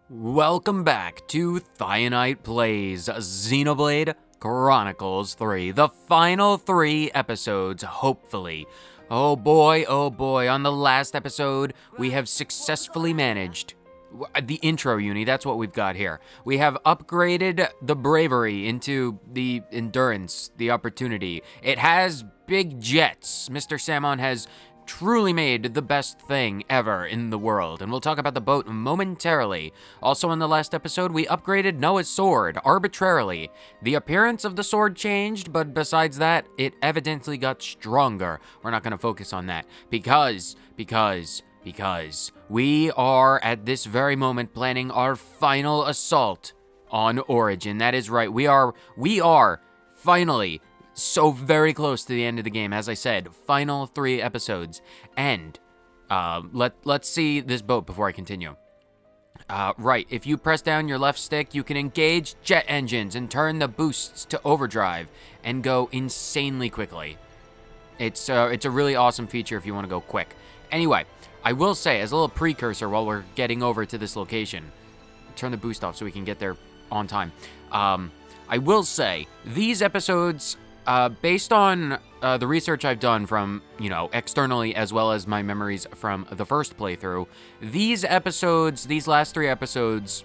Welcome back to Thionite Plays Xenoblade Chronicles 3, the final 3 episodes, hopefully. Oh boy, on the last episode, we have successfully managed the intro uni, that's what we've got here. We have upgraded the bravery into the endurance, the opportunity. It has big jets. Mr. Salmon has truly made the best thing ever in the world, and we'll talk about the boat momentarily. Also in the last episode, we upgraded Noah's sword arbitrarily. The appearance of the sword changed, but besides that, it evidently got stronger. We're not gonna focus on that, because we are at this very moment planning our final assault on Origin. That is right, we are finally so very close to the end of the game. As I said, final 3 episodes. And let's see this boat before I continue. Right, if you press down your left stick, you can engage jet engines and turn the boosts to overdrive and go insanely quickly. It's a really awesome feature if you want to go quick. Anyway, I will say, as a little precursor while we're getting over to this location, turn the boost off so we can get there on time. I will say, these episodes, based on the research I've done from, externally as well as my memories from the first playthrough, these last 3 episodes,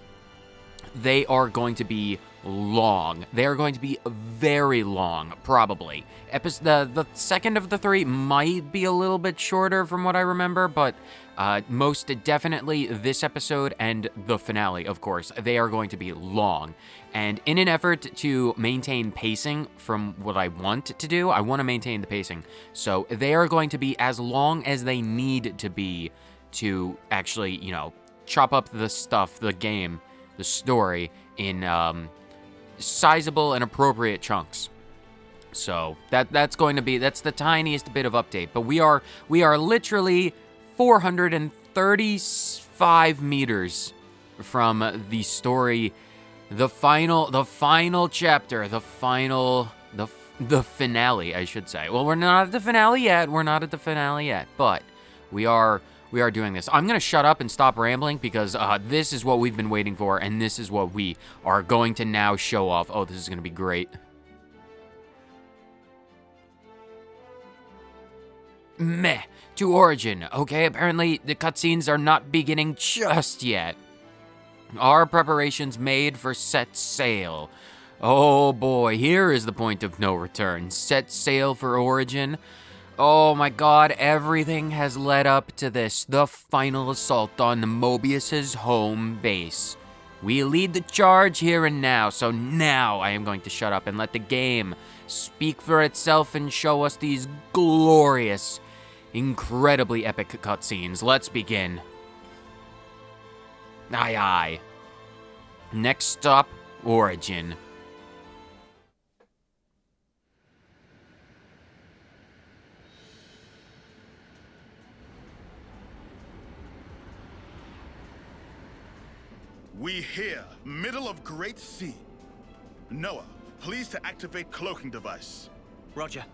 they are going to be long. They are going to be very long, probably. The second of the 3 might be a little bit shorter from what I remember, but most definitely this episode and the finale, of course, they are going to be long. And in an effort to maintain pacing from what I want to do, I want to maintain the pacing. So they are going to be as long as they need to be to actually, chop up the stuff, the game, the story in sizable and appropriate chunks. So that's the tiniest bit of update. But we are literally 435 meters from the story, the final chapter, the finale, I should say. Well, we're not at the finale yet. But we are doing this. I'm going to shut up and stop rambling because this is what we've been waiting for, and this is what we are going to now show off. Oh, this is going to be great. Meh. To Origin. Okay, apparently the cutscenes are not beginning just yet. Our preparations made for set sail. Oh boy, here is the point of no return. Set sail for Origin. Oh my god, everything has led up to this, the final assault on Moebius's home base. We lead the charge here and now, so now I am going to shut up and let the game speak for itself and show us these glorious, incredibly epic cutscenes. Let's begin. Aye aye. Next stop, Origin. We here, middle of Great Sea. Noah, please to activate cloaking device. Roger.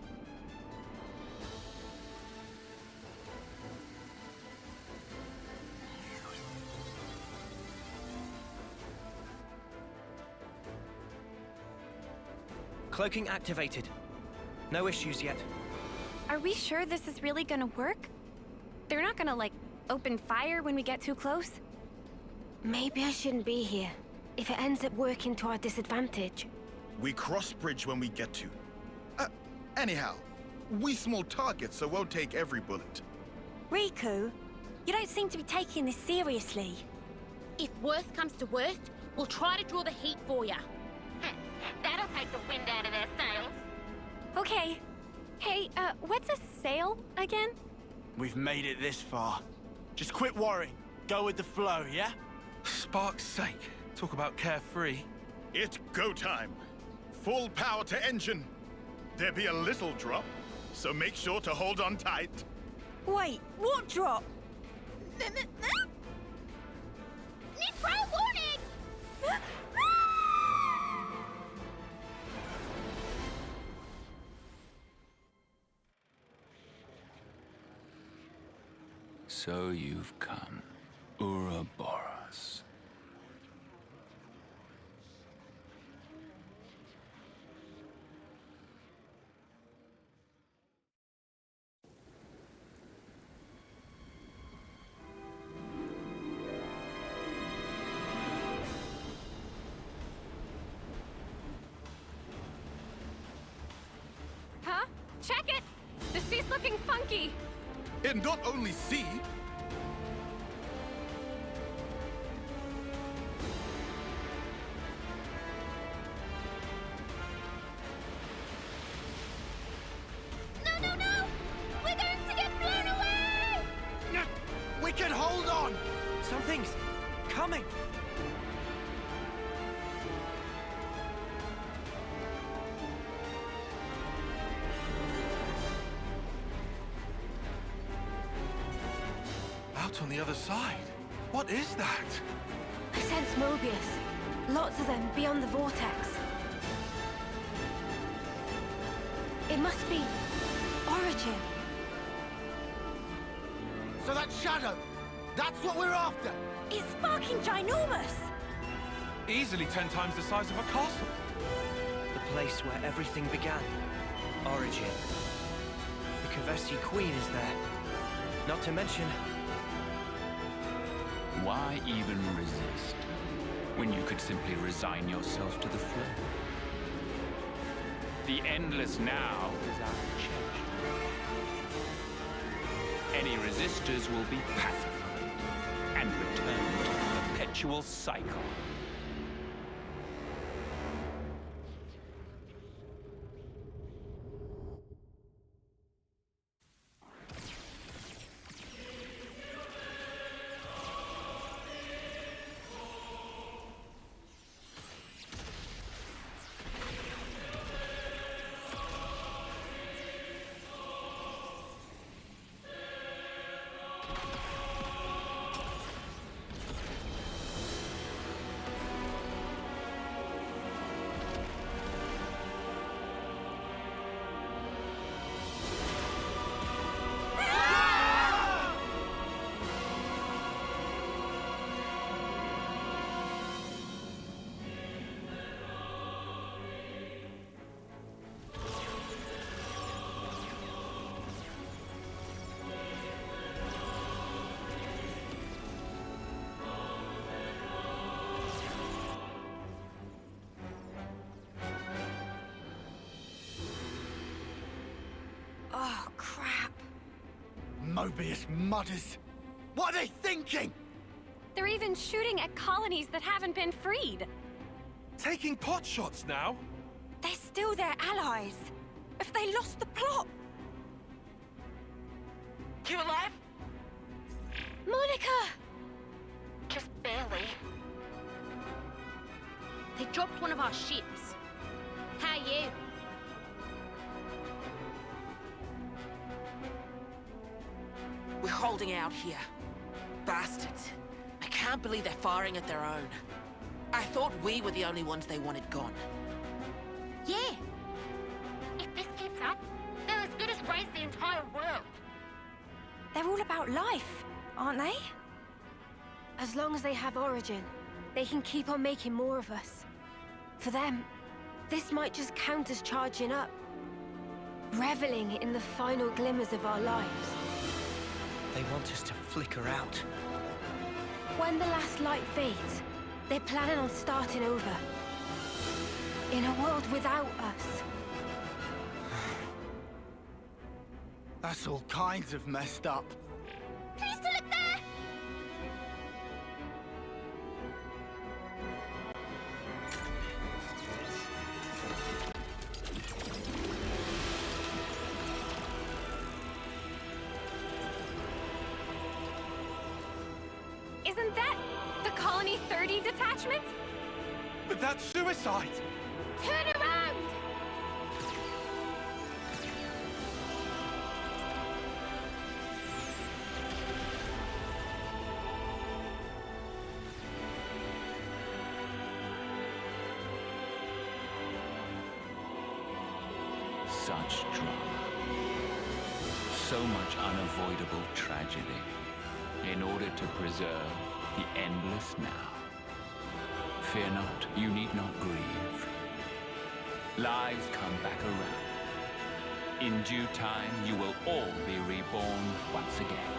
Cloaking activated. No issues yet. Are we sure this is really gonna work? They're not gonna, open fire when we get too close? Maybe I shouldn't be here, if it ends up working to our disadvantage. We cross bridge when we get to. Anyhow, we small targets, so won't take every bullet. Riku, you don't seem to be taking this seriously. If worst comes to worst, we'll try to draw the heat for ya. That'll take the wind out of their sails. Okay. Hey, what's a sail again? We've made it this far. Just quit worrying. Go with the flow, yeah? Spark's sake, talk about carefree. It's go time. Full power to engine. There be a little drop, so make sure to hold on tight. Wait, what drop? Need pro warning! So you've come, Ouroboros. monkey! And not only see, No, no, no! We're going to get blown away! We can hold on! Something's coming! Out on the other side? What is that? I sense Moebius. Lots of them beyond the vortex. It must be Origin. So that shadow, that's what we're after! It's sparking ginormous! Easily 10 times the size of a castle. The place where everything began. Origin. The Kavesti Queen is there. Not to mention... Why even resist, when you could simply resign yourself to the flow? The endless now is out of change. Any resistors will be pacified and return to the perpetual cycle. Oh, crap. Moebius mutters. What are they thinking? They're even shooting at colonies that haven't been freed. Taking pot shots now? They're still their allies. If they lost the plot... You alive? Monica! Just barely. They dropped one of our ships. How are you? We're holding out here. Bastards. I can't believe they're firing at their own. I thought we were the only ones they wanted gone. Yeah. If this keeps up, they'll as good as raise the entire world. They're all about life, aren't they? As long as they have Origin, they can keep on making more of us. For them, this might just count as charging up. Reveling in the final glimmers of our lives. They want us to flicker out. When the last light fades, they're planning on starting over. In a world without us. That's all kinds of messed up. Please still look there! Isn't that the Colony 30 detachment? But that's suicide! Turn around! Such drama. So much unavoidable tragedy. In order to preserve the endless now. Fear not, you need not grieve. Lives come back around. In due time, you will all be reborn once again.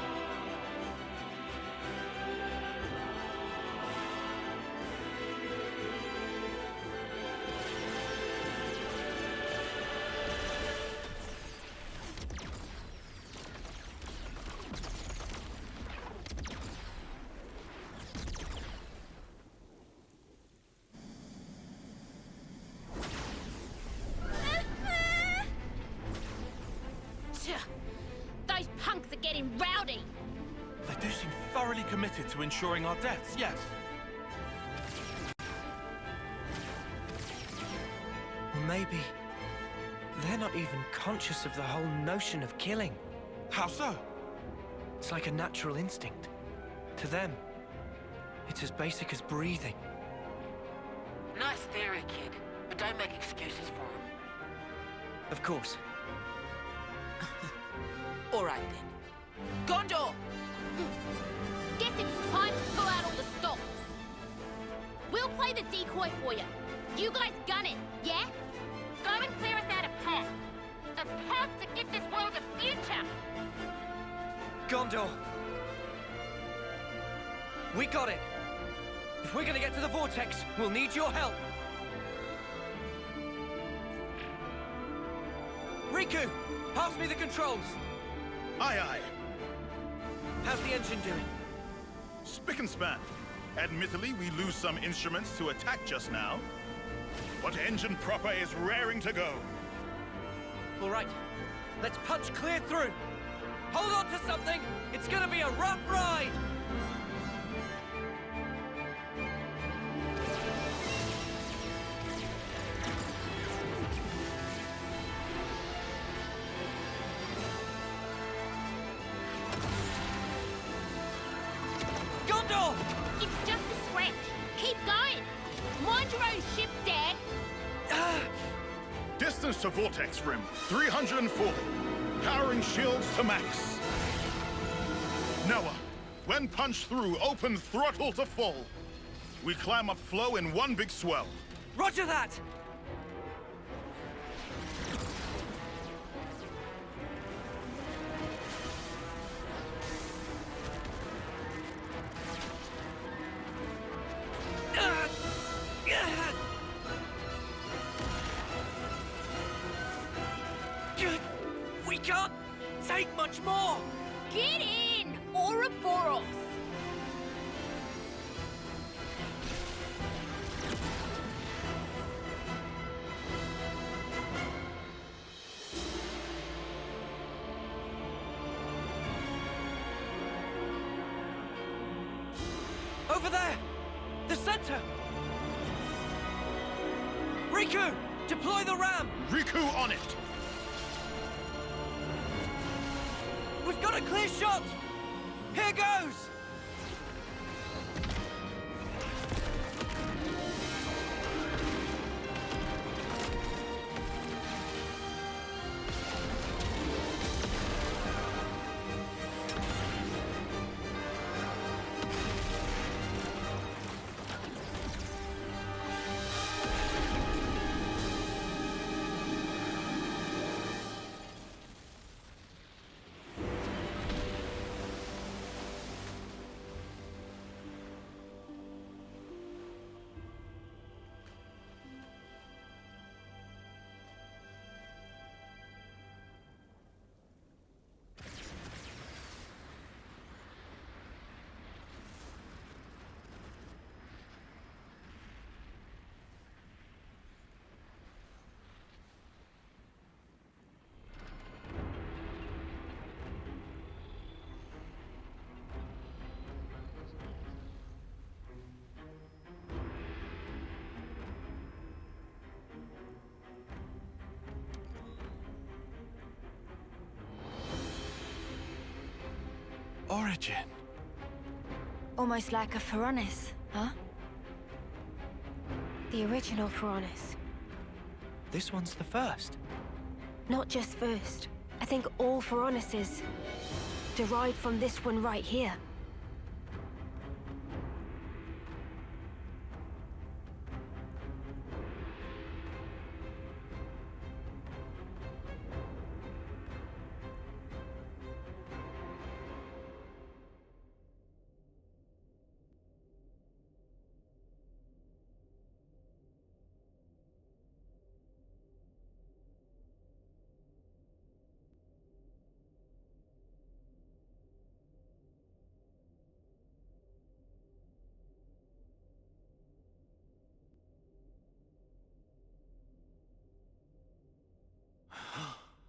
committed to ensuring our deaths, yes. Or maybe they're not even conscious of the whole notion of killing. How so? It's like a natural instinct. To them, it's as basic as breathing. Nice theory, kid, but don't make excuses for him. Of course. All right then. Gondor! Guess it's time to pull out all the stops. We'll play the decoy for you. You guys gun it, yeah? Go and clear us out a path. A path to give this world a future. Gondor! We got it! If we're gonna get to the vortex, we'll need your help! Riku! Pass me the controls! Aye, aye. How's the engine doing? Spick and span. Admittedly, we lose some instruments to attack just now. But engine proper is raring to go. All right, let's punch clear through! Hold on to something! It's gonna be a rough ride! Gondor! It's just a scratch. Keep going. Mind your own ship, Dad. Distance to Vortex Rim, 340. Powering shields to max. Noah, when punched through, open throttle to full. We climb up flow in one big swell. Roger that! We can't take much more! Get in, Ouroboros. Over there! The center! Riku! Deploy the ram! Riku on it! We've got a clear shot! Here goes! Origin. Almost like a Pharaonis, huh? The original Pharaonis. This one's the first. Not just first. I think all Pharaonises derived from this one right here.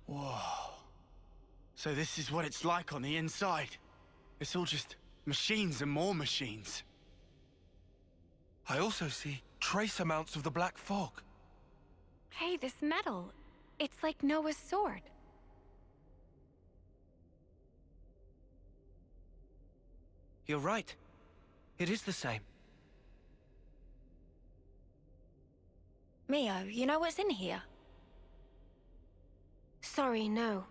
Whoa. So this is what it's like on the inside. It's all just Machines and more machines. I also see trace amounts of the black fog. Hey, this metal. It's like Noah's sword. You're right. It is the same. Mio, you know what's in here? Sorry, no.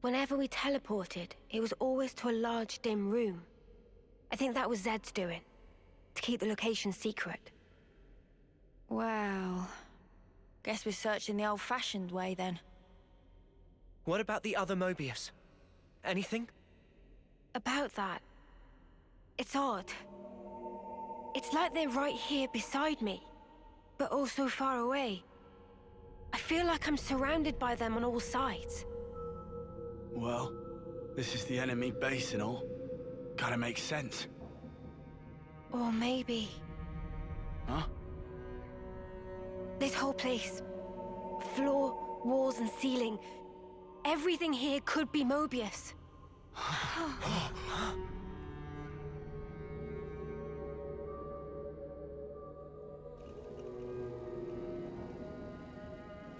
Whenever we teleported, it was always to a large, dim room. I think that was Zed's doing, to keep the location secret. Well, guess we're searching the old-fashioned way then. What about the other Moebius? Anything? About that, it's odd. It's like they're right here beside me, but also far away. I feel like I'm surrounded by them on all sides. Well, this is the enemy base and all. Gotta make sense. Or maybe... Huh? This whole place. Floor, walls and ceiling. Everything here could be Moebius.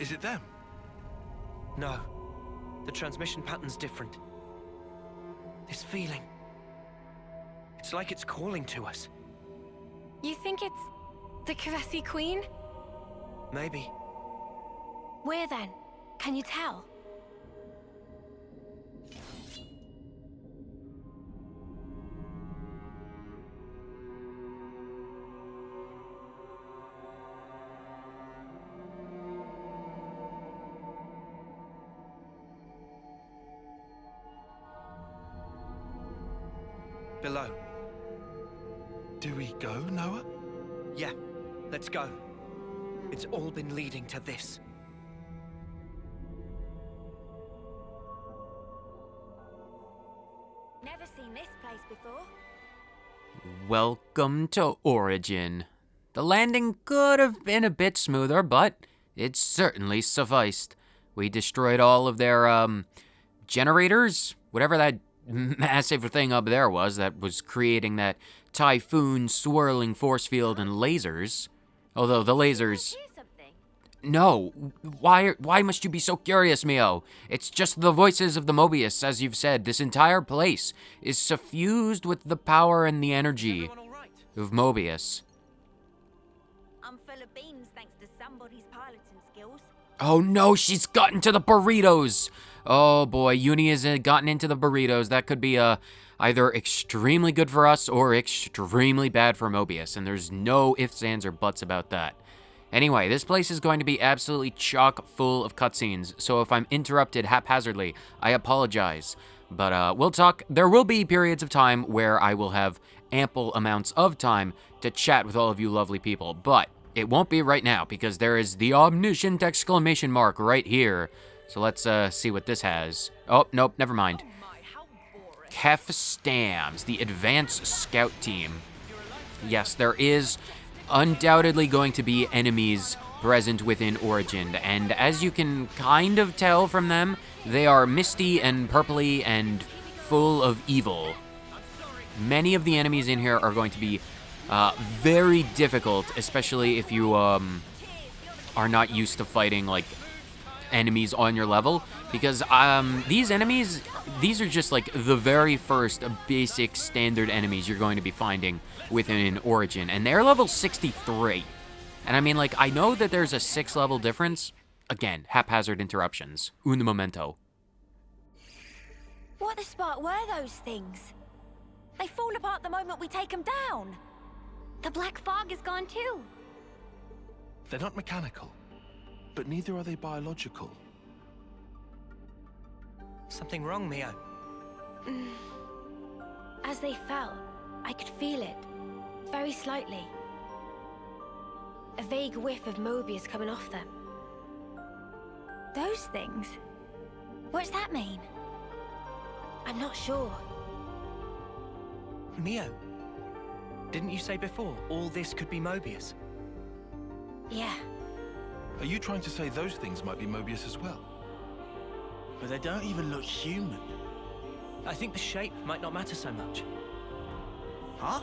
Is it them? No. The transmission pattern's different. This feeling. It's like it's calling to us. You think it's the Kavesi Queen? Maybe. Where then? Can you tell? Below. Do we go, Noah? Yeah, let's go. It's all been leading to this. Never seen this place before. Welcome to Origin. The landing could have been a bit smoother, but it certainly sufficed. We destroyed all of their, generators, whatever that massive thing up there was that was creating that typhoon swirling force field and lasers. Although the lasers... No, why must you be so curious, Mio? It's just the voices of the Moebius, as you've said. This entire place is suffused with the power and the energy of Moebius. I'm full of beans thanks to somebody's piloting skills. Oh no, she's gotten to the burritos! Oh boy, Uni has gotten into the burritos. That could be either extremely good for us or extremely bad for Moebius, and there's no ifs, ands, or buts about that. Anyway, this place is going to be absolutely chock full of cutscenes, so if I'm interrupted haphazardly, I apologize. But we'll talk. There will be periods of time where I will have ample amounts of time to chat with all of you lovely people, but it won't be right now because there is the omniscient exclamation mark right here. So let's see what this has. Oh, nope, never mind. Kef Stams, the Advanced Scout Team. Yes, there is undoubtedly going to be enemies present within Origin, and as you can kind of tell from them, they are misty and purpley and full of evil. Many of the enemies in here are going to be very difficult, especially if you are not used to fighting like enemies on your level, because these enemies, these are just like the very first basic standard enemies you're going to be finding within Origin, and they're level 63. And I mean, like, I know that there's a 6 level difference. Again, haphazard interruptions. Un momento. What the spark were those things? They fall apart the moment we take them down. The black fog is gone too. They're not mechanical, but neither are they biological. Something wrong, Mio? As they fell, I could feel it. Very slightly. A vague whiff of Moebius coming off them. Those things? What's that mean? I'm not sure. Mio, didn't you say before all this could be Moebius? Yeah. Are you trying to say those things might be Moebius as well? But they don't even look human. I think the shape might not matter so much. Huh?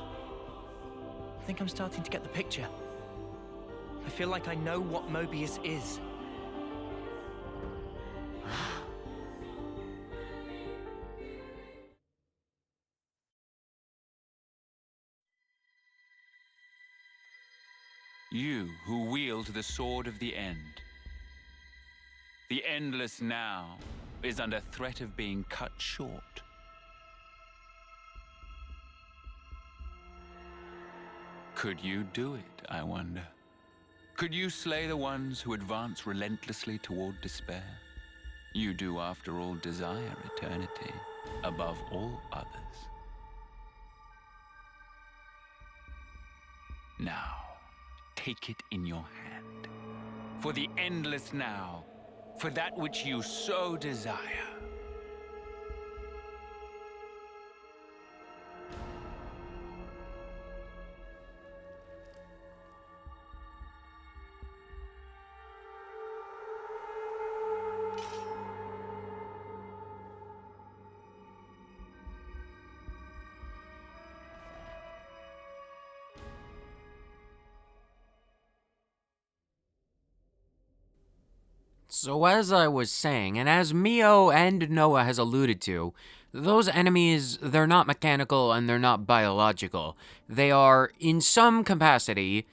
I think I'm starting to get the picture. I feel like I know what Moebius is. You who wield the sword of the end. The endless now is under threat of being cut short. Could you do it, I wonder? Could you slay the ones who advance relentlessly toward despair? You do, after all, desire eternity above all others. Now, take it in your hand. For the endless now, for that which you so desire. So as I was saying, and as Mio and Noah has alluded to, those enemies, they're not mechanical and they're not biological. They are, in some capacity,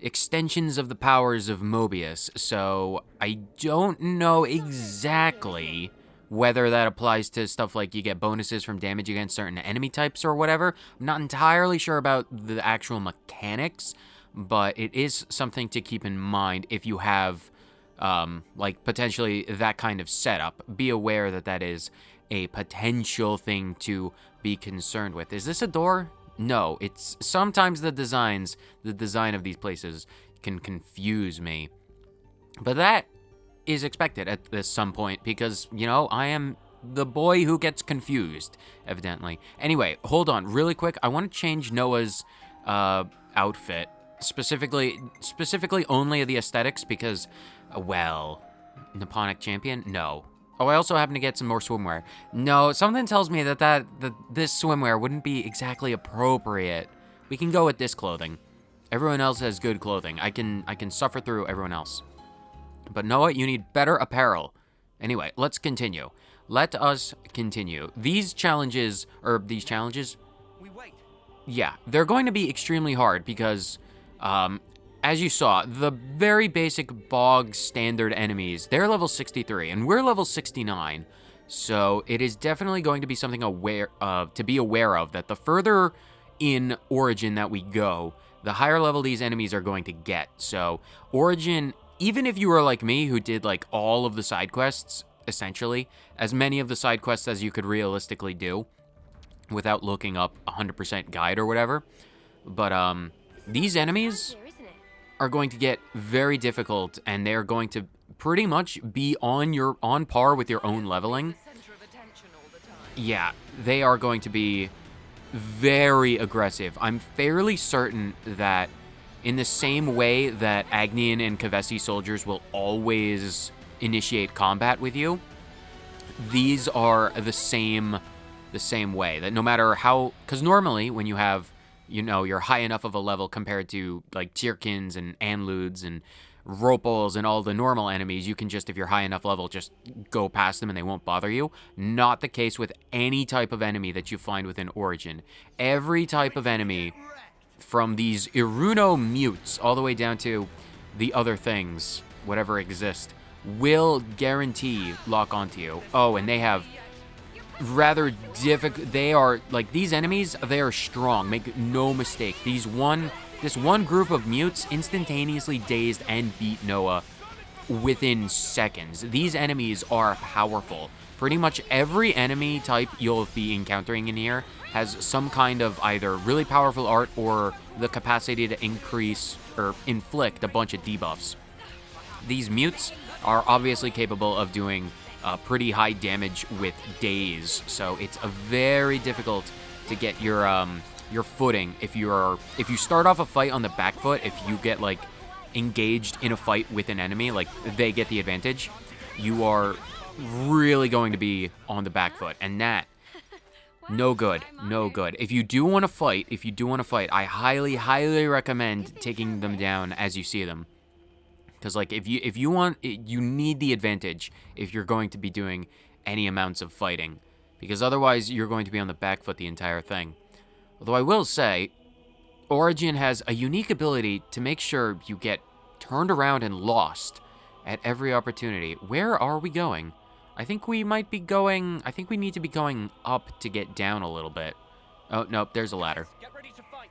extensions of the powers of Moebius, so I don't know exactly whether that applies to stuff like you get bonuses from damage against certain enemy types or whatever. I'm not entirely sure about the actual mechanics, but it is something to keep in mind if you have like potentially that kind of setup. Be aware that that is a potential thing to be concerned with. Is this a door? No, it's sometimes the design of these places can confuse me. But that is expected at some point because, you know, I am the boy who gets confused, evidently. Anyway, hold on, really quick. I want to change Noah's outfit, specifically only the aesthetics because, well, Nipponic champion? No. Oh, I also happen to get some more swimwear. No, something tells me that this swimwear wouldn't be exactly appropriate. We can go with this clothing. Everyone else has good clothing. I can suffer through everyone else. But Noah, you need better apparel. Anyway, let's continue. Let us continue. These challenges... We wait. Yeah, they're going to be extremely hard because... as you saw, the very basic bog standard enemies, they're level 63, and we're level 69. So it is definitely going to be something to be aware of, that the further in Origin that we go, the higher level these enemies are going to get. So Origin, even if you were like me, who did like all of the side quests, essentially, as many of the side quests as you could realistically do, without looking up 100% guide or whatever, but these enemies are going to get very difficult, and they're going to pretty much be on par with your own leveling. Yeah, they are going to be very aggressive. I'm fairly certain that in the same way that Agnian and Kavesi soldiers will always initiate combat with you, these are the same way. That no matter how, because normally when you have, you know, you're high enough of a level compared to like Tyrkins and Anludes and Ropals and all the normal enemies, you can just, if you're high enough level, just go past them and they won't bother you. Not the case with any type of enemy that you find within Origin. Every type of enemy, from these Iruno mutes all the way down to the other things, whatever exist, will guarantee lock onto you. Oh, and they have rather difficult. They are like, these enemies, they are strong, make no mistake. This one group of mutes instantaneously dazed and beat Noah within seconds. These enemies are powerful. Pretty much every enemy type you'll be encountering in here has some kind of either really powerful art or the capacity to increase or inflict a bunch of debuffs. These mutes are obviously capable of doing pretty high damage with daze, so it's very difficult to get your footing if you start off a fight on the back foot. If you get like engaged in a fight with an enemy, like they get the advantage, you are really going to be on the back foot, and that No good. No good. If you do want to fight, I highly, highly recommend taking them down as you see them. Because, like, if you want, you need the advantage if you're going to be doing any amounts of fighting. Because otherwise, you're going to be on the back foot the entire thing. Although I will say, Origin has a unique ability to make sure you get turned around and lost at every opportunity. Where are we going? I think we might be going... I think we need to be going up to get down a little bit. Oh, nope, there's a ladder.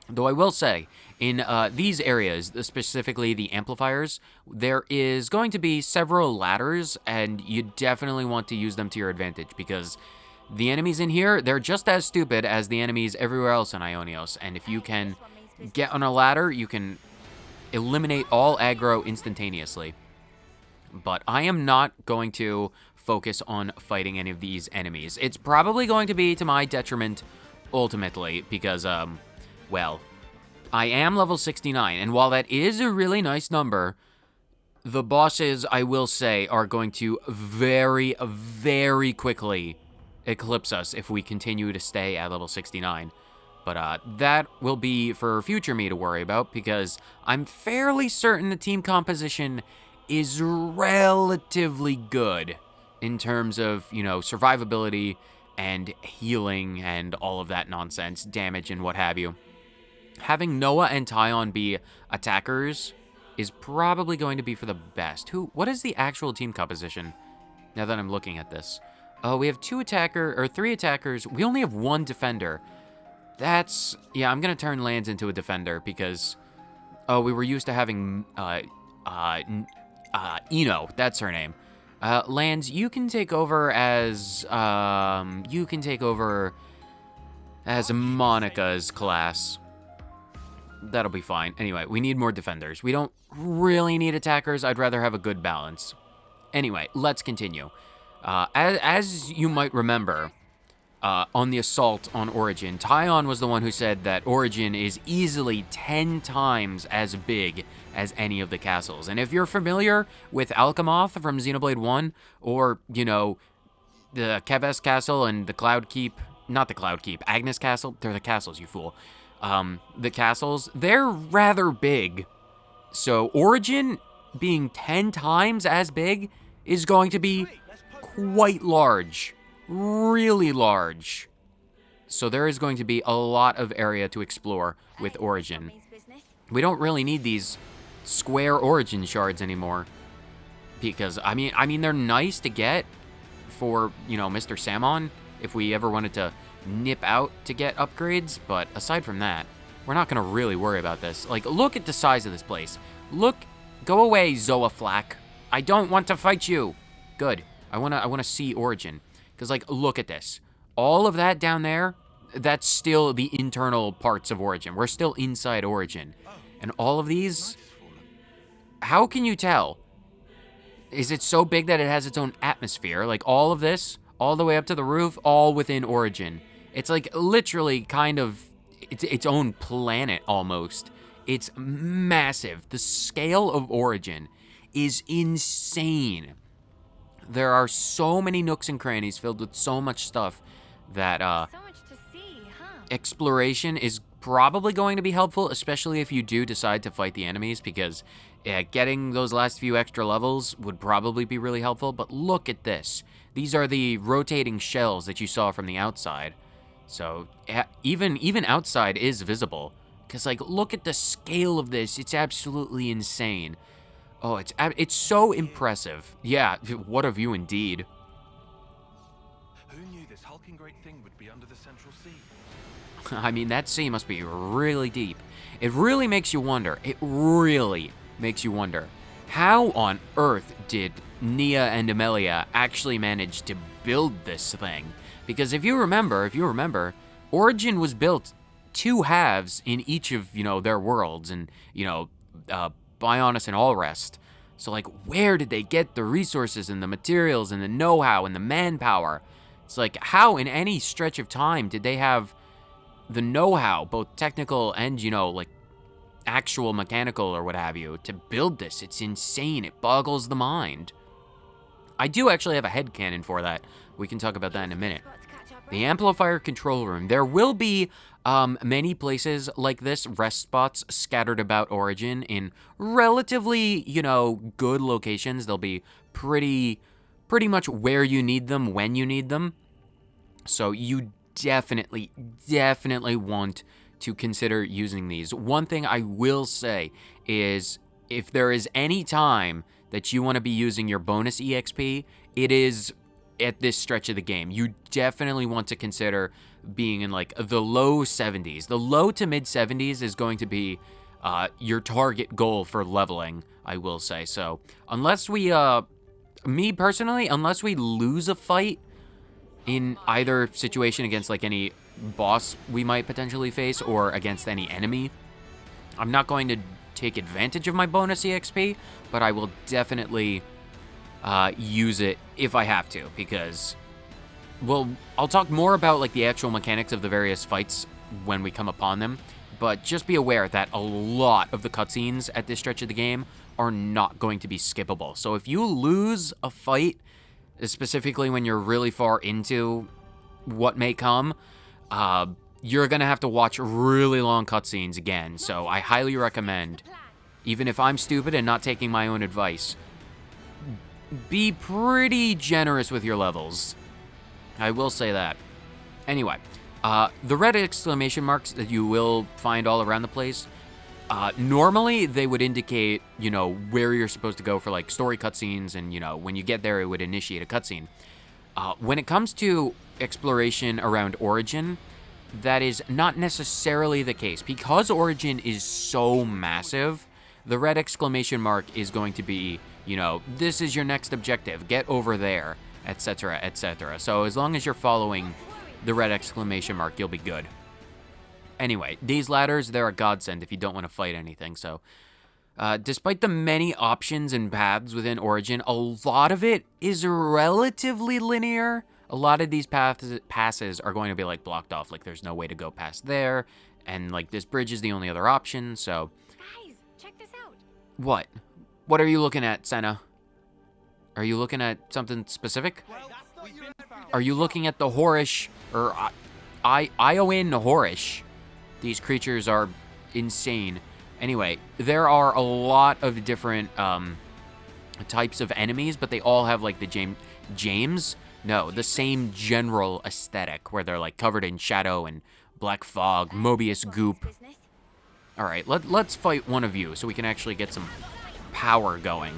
Though I will say, in these areas, specifically the amplifiers, there is going to be several ladders, and you definitely want to use them to your advantage, because the enemies in here, they're just as stupid as the enemies everywhere else in Ionios, and if you can get on a ladder, you can eliminate all aggro instantaneously. But I am not going to focus on fighting any of these enemies. It's probably going to be to my detriment ultimately because, well, I am level 69, and while that is a really nice number, the bosses, I will say, are going to very, very quickly eclipse us if we continue to stay at level 69. But that will be for future me to worry about, because I'm fairly certain the team composition is relatively good in terms of, you know, survivability and healing and all of that nonsense, damage and what have you. Having Noah and Tyon be attackers is probably going to be for the best. What is the actual team composition now that I'm looking at this? Oh, we have 3 attackers. We only have 1 defender. That's, yeah, I'm going to turn Lance into a defender because, oh, we were used to having, Eno, that's her name. Lance, you can take over as Monica's class. That'll be fine. Anyway, we need more defenders. We don't really need attackers. I'd rather have a good balance. Anyway, let's continue. As you might remember, on the assault on Origin, Tyon was the one who said that Origin is easily 10 times as big as any of the castles. And if you're familiar with Alchemoth from Xenoblade 1, or, you know, the Keves Castle and the Cloud Keep, not the Cloud Keep, Agnes Castle, they're the castles, you fool. The castles, they're rather big. So Origin being 10 times as big is going to be quite large. Really large. So there is going to be a lot of area to explore with Origin. We don't really need these square Origin shards anymore. Because, I mean, they're nice to get for, you know, Mr. Salmon, if we ever wanted to nip out to get upgrades, but aside from that, we're not going to really worry about this. Like, look at the size of this place. Look, go away, Zoaflak. I don't want to fight you. Good. I want to see Origin. Because, like, look at this. All of that down there, that's still the internal parts of Origin. We're still inside Origin. And all of these, how can you tell? Is it so big that it has its own atmosphere? Like, all of this, all the way up to the roof, all within Origin. It's, like, literally kind of its own planet, almost. It's massive. The scale of Origin is insane. There are so many nooks and crannies filled with so much stuff that So much to see, huh? exploration is probably going to be helpful, especially if you do decide to fight the enemies, because getting those last few extra levels would probably be really helpful. But look at this. These are the rotating shells that you saw from the outside. So even outside is visible. Because, like, look at the scale of this. It's absolutely insane. Oh, it's so impressive. Yeah, what a view indeed. Who knew this hulking great thing would be under the central sea? I mean, that sea must be really deep. It really makes you wonder. It really makes you wonder. How on earth did Nia and Amelia actually manage to build this thing? Because if you remember, Origin was built 2 halves in each of, you know, their worlds, and, you know, Bionis and all rest. So, like, where did they get the resources and the materials and the know-how and the manpower? It's like, how in any stretch of time did they have the know-how, both technical and, you know, like, actual mechanical or what have you, to build this? It's insane. It boggles the mind. I do actually have a headcanon for that. We can talk about that in a minute. The amplifier control room. There will be many places like this, rest spots scattered about Origin in relatively, you know, good locations. They'll be pretty much where you need them when you need them. So you definitely want to consider using these. One thing I will say is if there is any time that you want to be using your bonus EXP, it is at this stretch of the game. You definitely want to consider being in like the low 70s. The low to mid 70s is going to be your target goal for leveling, I will say. So unless we, me personally, unless we lose a fight in either situation against like any boss we might potentially face or against any enemy, I'm not going to take advantage of my bonus EXP, but I will definitely use it if I have to, because, well, I'll talk more about like the actual mechanics of the various fights when we come upon them, but just be aware that a lot of the cutscenes at this stretch of the game are not going to be skippable. So if you lose a fight, specifically when you're really far into what may come, you're gonna have to watch really long cutscenes again. So I highly recommend, even if I'm stupid and not taking my own advice, be pretty generous with your levels. I will say that. Anyway, the red exclamation marks that you will find all around the place, normally they would indicate, you know, where you're supposed to go for like story cutscenes, and, you know, when you get there it would initiate a cutscene. When it comes to exploration around Origin, that is not necessarily the case. Because Origin is so massive, the red exclamation mark is going to be, you know, this is your next objective, get over there, etc., etc. So as long as you're following the red exclamation mark, you'll be good. Anyway, these ladders, they're a godsend if you don't want to fight anything. So despite the many options and paths within Origin, a lot of it is relatively linear. A lot of these passes are going to be like blocked off, like there's no way to go past there, and like this bridge is the only other option. So Guys, check this out. what are you looking at, Senna? Are you looking at something specific? Are you looking at the Horish, or Iowan Horish? These creatures are insane. Anyway, there are a lot of different types of enemies, but they all have like the the same general aesthetic, where they're like covered in shadow and black fog, Moebius goop. All right, let's fight one of you so we can actually get some power going.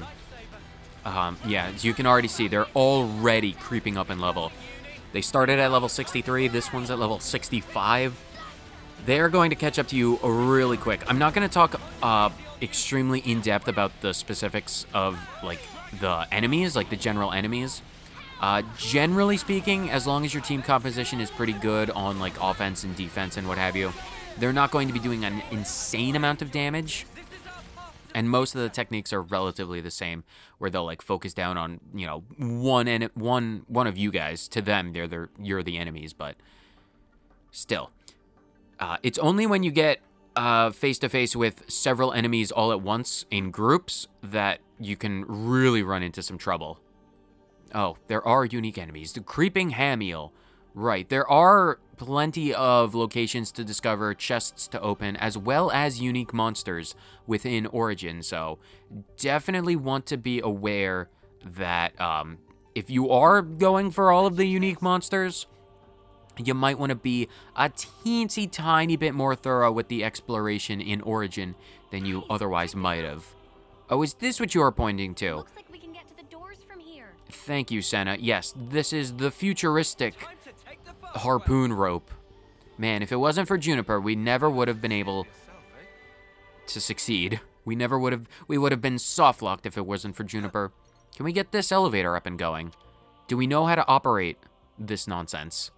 Yeah, as you can already see, they're already creeping up in level. They started at level 63. This one's at level 65. They're going to catch up to you really quick. I'm not going to talk extremely in-depth about the specifics of like the enemies, like the general enemies. Generally speaking, as long as your team composition is pretty good on like offense and defense and what have you, they're not going to be doing an insane amount of damage. And most of the techniques are relatively the same, where they'll like focus down on, you know, one of you guys. To them, you're the enemies, but still. It's only when you get face to face with several enemies all at once in groups that you can really run into some trouble. Oh, there are unique enemies. The creeping Hamiel. Right, there are plenty of locations to discover, chests to open, as well as unique monsters within Origin. So definitely want to be aware that if you are going for all of the unique monsters, you might want to be a teensy tiny bit more thorough with the exploration in Origin than you otherwise might have. Oh, is this what you are pointing to? Looks like we can get to the doors from here. Thank you, Senna. Yes, this is the futuristic harpoon rope. Man, if it wasn't for Juniper, we never would have been able to succeed. We would have been soft locked if it wasn't for Juniper. Can we get this elevator up and going? Do we know how to operate this nonsense?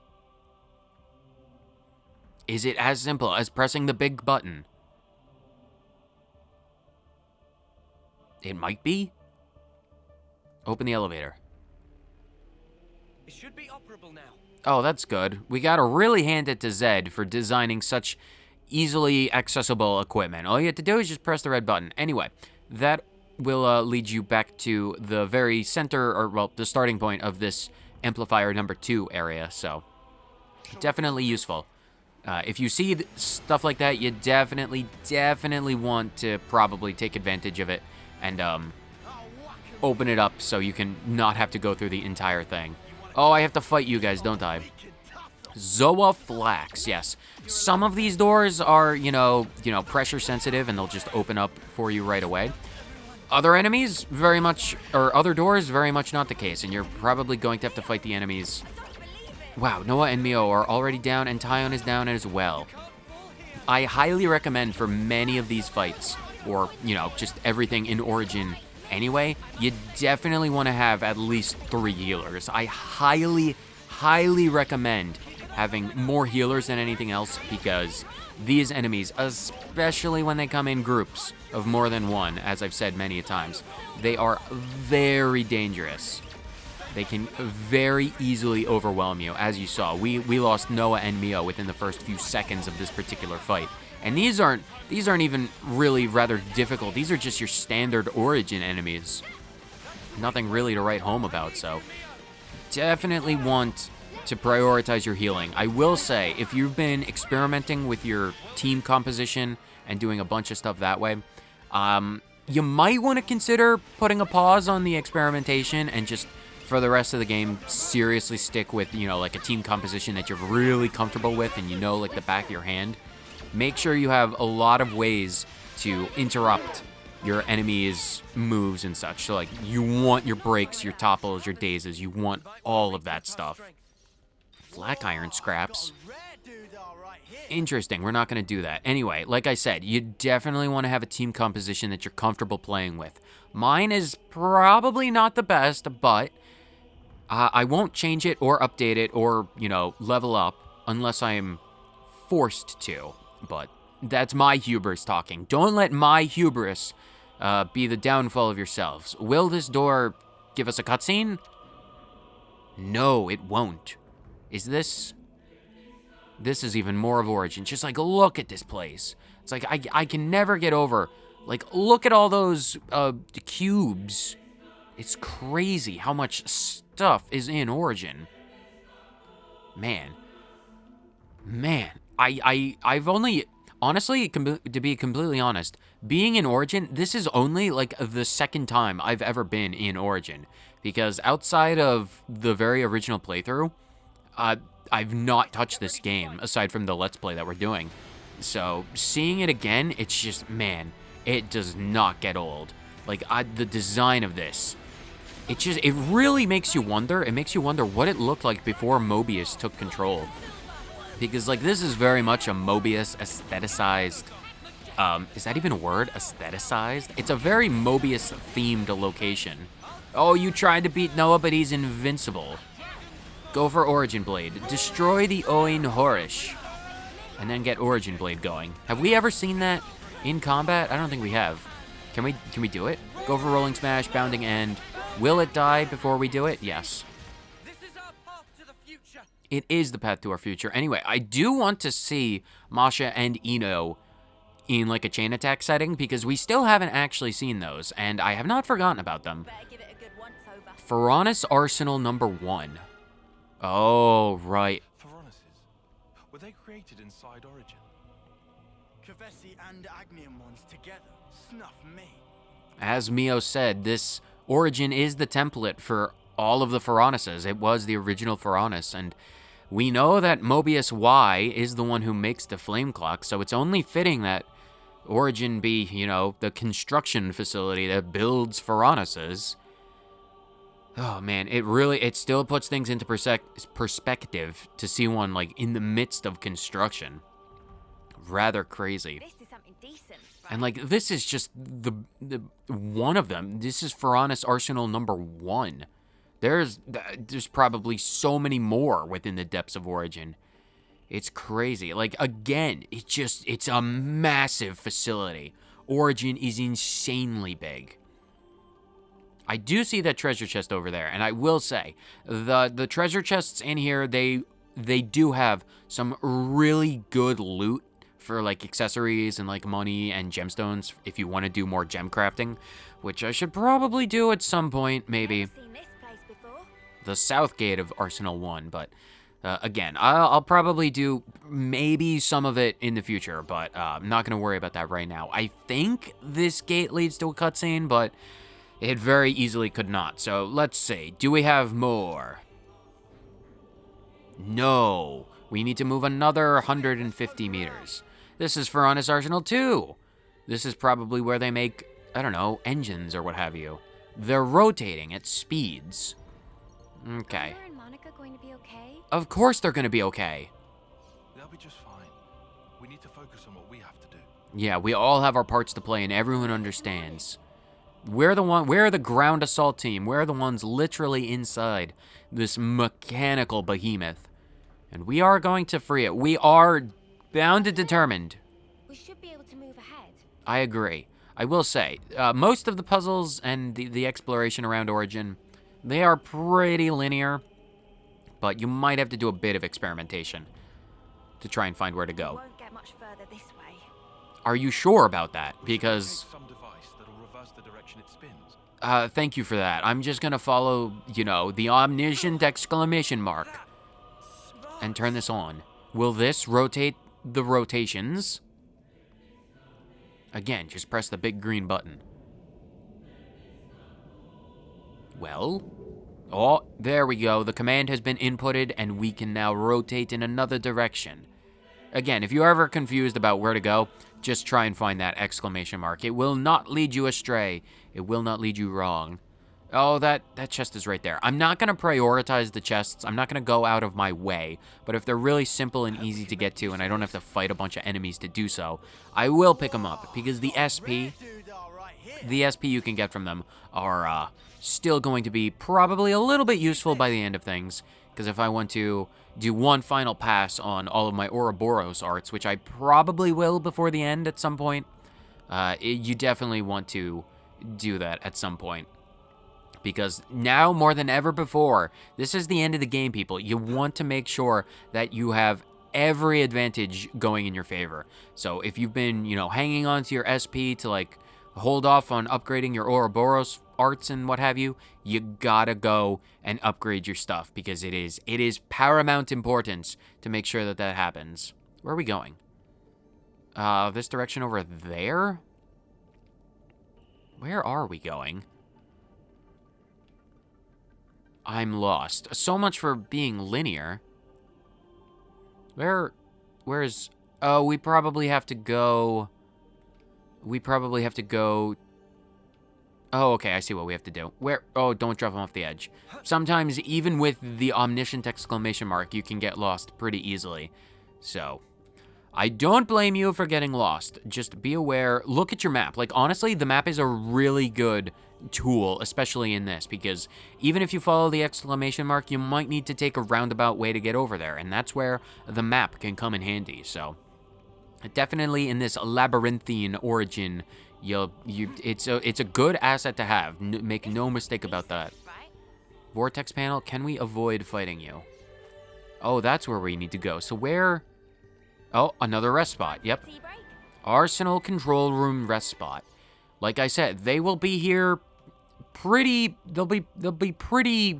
Is it as simple as pressing the big button? It might be. Open the elevator. It should be operable now. Oh, that's good. We gotta really hand it to Zed for designing such easily accessible equipment. All you have to do is just press the red button. Anyway, that will lead you back to the very center, or well, the starting point of this amplifier number 2 area. So Definitely useful. If you see stuff like that, you definitely want to probably take advantage of it and open it up so you can not have to go through the entire thing. Oh, I have to fight you guys, don't I? Zoa Flax, yes. Some of these doors are, you know, pressure sensitive and they'll just open up for you right away. Other enemies, very much, or other doors, very much not the case, and you're probably going to have to fight the enemies. Wow, Noah and Mio are already down, and Tyon is down as well. I highly recommend for many of these fights, or, you know, just everything in Origin anyway, you definitely want to have at least 3 healers. I highly recommend having more healers than anything else, because these enemies, especially when they come in groups of more than one, as I've said many times, they are very dangerous. They can very easily overwhelm you, as you saw. We lost Noah and Mio within the first few seconds of this particular fight. And these aren't even really rather difficult. These are just your standard Origin enemies. Nothing really to write home about, so definitely want to prioritize your healing. I will say, if you've been experimenting with your team composition and doing a bunch of stuff that way, you might want to consider putting a pause on the experimentation and just, for the rest of the game, seriously stick with, you know, like a team composition that you're really comfortable with and you know like the back of your hand. Make sure you have a lot of ways to interrupt your enemies' moves and such. So, like, you want your breaks, your topples, your dazes, you want all of that stuff. Black iron scraps. Interesting, we're not going to do that. Anyway, like I said, you definitely want to have a team composition that you're comfortable playing with. Mine is probably not the best, but I won't change it or update it or, you know, level up unless I'm forced to. But that's my hubris talking. Don't let my hubris be the downfall of yourselves. Will this door give us a cutscene? No, it won't. Is this? This is even more of Origin. Just like, look at this place. It's like, I can never get over. Like, look at all those cubes. It's crazy how much stuff is in Origin. Man. I've only, honestly, to be completely honest, being in Origin, this is only like the second time I've ever been in Origin. Because outside of the very original playthrough, I've not touched this game, aside from the Let's Play that we're doing. So, seeing it again, it's just, man, it does not get old. Like, the design of this, it really makes you wonder. It makes you wonder what it looked like before Moebius took control. Because, like, this is very much a Moebius aestheticized, is that even a word? Aestheticized? It's a very Moebius-themed location. Oh, you tried to beat Noah, but he's invincible. Go for Origin Blade. Destroy the Oin Horish. And then get Origin Blade going. Have we ever seen that in combat? I don't think we have. Can we do it? Go for Rolling Smash, Bounding End. Will it die before we do it? Yes. This is our path to the future. It is the path to our future. Anyway, I do want to see Masha and Ino in like a chain attack setting because we still haven't actually seen those, and I have not forgotten about them. Ferronis Arsenal number 1. Oh, right. Ferronises. Were they created inside Origin? Kavesi and Agnium ones together. Snuff me. As Mio said, this Origin is the template for all of the Ferronises. It was the original Ferronis, and we know that Moebius Y is the one who makes the flame clock, so it's only fitting that Origin be, you know, the construction facility that builds Ferronises. Oh man, it still puts things into perspective to see one like in the midst of construction. Rather crazy. This is something decent. And like this is just the one of them. This is Ferronis Arsenal number 1. There's probably so many more within the depths of Origin. It's crazy. Like again, it's a massive facility. Origin is insanely big. I do see that treasure chest over there, and I will say, the treasure chests in here, they do have some really good loot for, like, accessories and, like, money and gemstones if you want to do more gem crafting, which I should probably do at some point, maybe. Seen this place before. The south gate of Arsenal 1, but Again, I'll probably do maybe some of it in the future, but I'm not going to worry about that right now. I think this gate leads to a cutscene, but it very easily could not. So let's see. Do we have more? No. We need to move another 150 meters. This is for Honest Arsenal 2. This is probably where they make, I don't know, engines or what have you. They're rotating at speeds. Okay. Are and Monica going to be okay? Of course they're going to be okay. They'll be just fine. We need to focus on what we have to do. Yeah, we all have our parts to play, and everyone understands. We're the ground assault team. We're the ones literally inside this mechanical behemoth. And we are going to free it. We are bound and determined. We should be able to move ahead. I agree. I will say, most of the puzzles and the exploration around Origin, they are pretty linear, but you might have to do a bit of experimentation to try and find where to go. We won't get much further this way. Are you sure about that? Because Some device that'll reverse the direction it spins. thank you for that. I'm just gonna follow, you know, the omniscient exclamation mark and turn this on. Will this rotate the rotations? Again, just press the big green button. Well, oh, there we go. The command has been inputted, and we can now rotate in another direction. Again, if you're ever confused about where to go, just try and find that exclamation mark. It will not lead you astray. It will not lead you wrong. Oh, that chest is right there. I'm not going to prioritize the chests. I'm not going to go out of my way. But if they're really simple and easy to get to, and I don't have to fight a bunch of enemies to do so, I will pick them up. Because the SP you can get from them are still going to be probably a little bit useful by the end of things. Because if I want to do one final pass on all of my Ouroboros arts, which I probably will before the end at some point, you definitely want to do that at some point. Because now more than ever before, this is the end of the game, people. You want to make sure that you have every advantage going in your favor. So if you've been, you know, hanging on to your SP to like hold off on upgrading your Ouroboros arts and what have you, you gotta go and upgrade your stuff because it is paramount importance to make sure that that happens. Where are we going? This direction over there? Where are we going? I'm lost. So much for being linear. Where's... Oh, we probably have to go... Oh, okay, I see what we have to do. Where... Oh, don't drop them off the edge. Sometimes, even with the omniscient exclamation mark, you can get lost pretty easily. So, I don't blame you for getting lost. Just be aware. Look at your map. Like, honestly, the map is a really good tool, especially in this, because even if you follow the exclamation mark, you might need to take a roundabout way to get over there, and that's where the map can come in handy. So definitely in this labyrinthine Origin, it's a good asset to have. Make no mistake about that. Vortex panel, can we avoid fighting you? Oh, that's where we need to go. So where? Oh, another rest spot. Yep. Arsenal control room rest spot. Like I said, they will be here they'll be pretty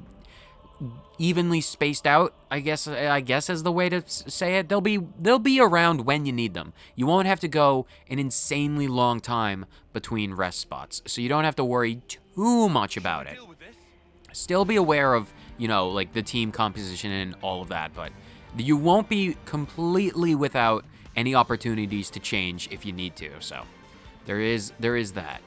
evenly spaced out, I guess is the way to say it. They'll be around when you need them. You won't have to go an insanely long time between rest spots, so you don't have to worry too much about it. Still be aware of, you know, like the team composition and all of that, but you won't be completely without any opportunities to change if you need to. So there is that.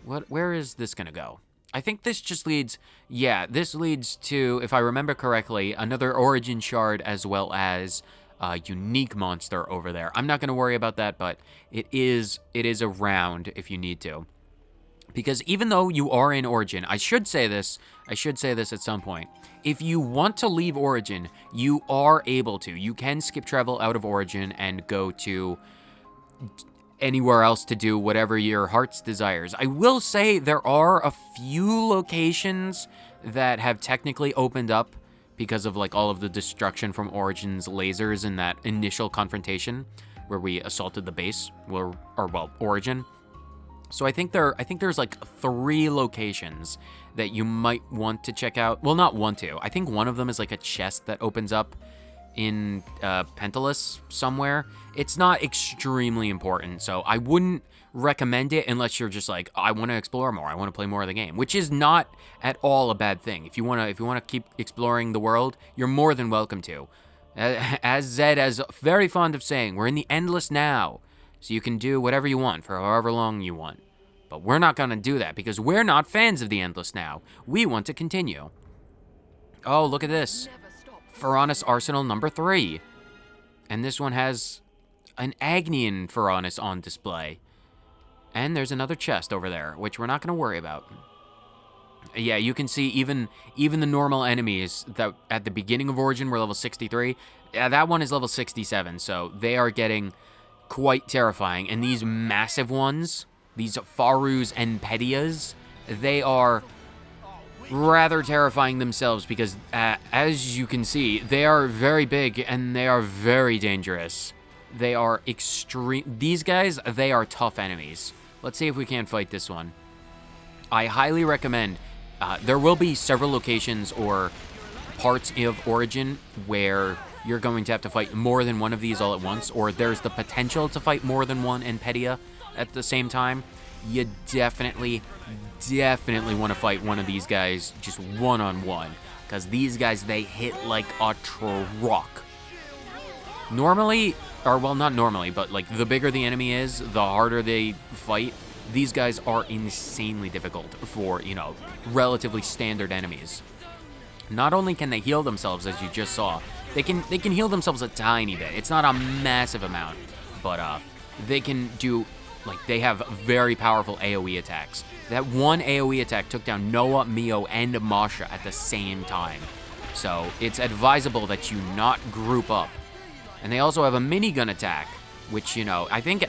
Where is this gonna go? I think this just leads, yeah, this leads to, if I remember correctly, another Origin shard as well as a unique monster over there. I'm not gonna worry about that, but it is around if you need to. Because even though you are in Origin, I should say this at some point. If you want to leave Origin, you are able to. You can skip travel out of Origin and go to anywhere else to do whatever your heart's desires. I will say there are a few locations that have technically opened up because of like all of the destruction from Origin's lasers in that initial confrontation where we assaulted the base, or well, Origin. So I think there's like 3 locations that you might want to check out. Well, not want to. I think one of them is like a chest that opens up in Pentalus somewhere. It's not extremely important, so I wouldn't recommend it unless you're just like, I want to explore more. I want to play more of the game, which is not at all a bad thing. If you want to keep exploring the world, you're more than welcome to. As Zed is very fond of saying, we're in the endless now. So you can do whatever you want for however long you want. But we're not going to do that because we're not fans of the endless now. We want to continue. Oh, look at this. Ferronis Arsenal number 3. And this one has an Agnian Ferronis on display. And there's another chest over there, which we're not going to worry about. Yeah, you can see even the normal enemies that at the beginning of Origin were level 63. Yeah, that one is level 67, so they are getting quite terrifying. And these massive ones, these Farus and Pedias, they are rather terrifying themselves because, as you can see, they are very big and they are very dangerous. They are extreme. These guys, they are tough enemies. Let's see if we can't fight this one. I highly recommend. There will be several locations or parts of Origin where you're going to have to fight more than one of these all at once, or there's the potential to fight more than one Enpedia at the same time. You definitely want to fight one of these guys just one-on-one, because these guys, they hit like a truck. Normally, or well, not normally, but like the bigger the enemy is, the harder they fight. These guys are insanely difficult for, you know, relatively standard enemies. Not only can they heal themselves, as you just saw, they can heal themselves a tiny bit. It's not a massive amount, but they can do, like, they have very powerful AoE attacks. That one AoE attack took down Noah, Mio, and Masha at the same time. So it's advisable that you not group up. And they also have a minigun attack, which, you know, I think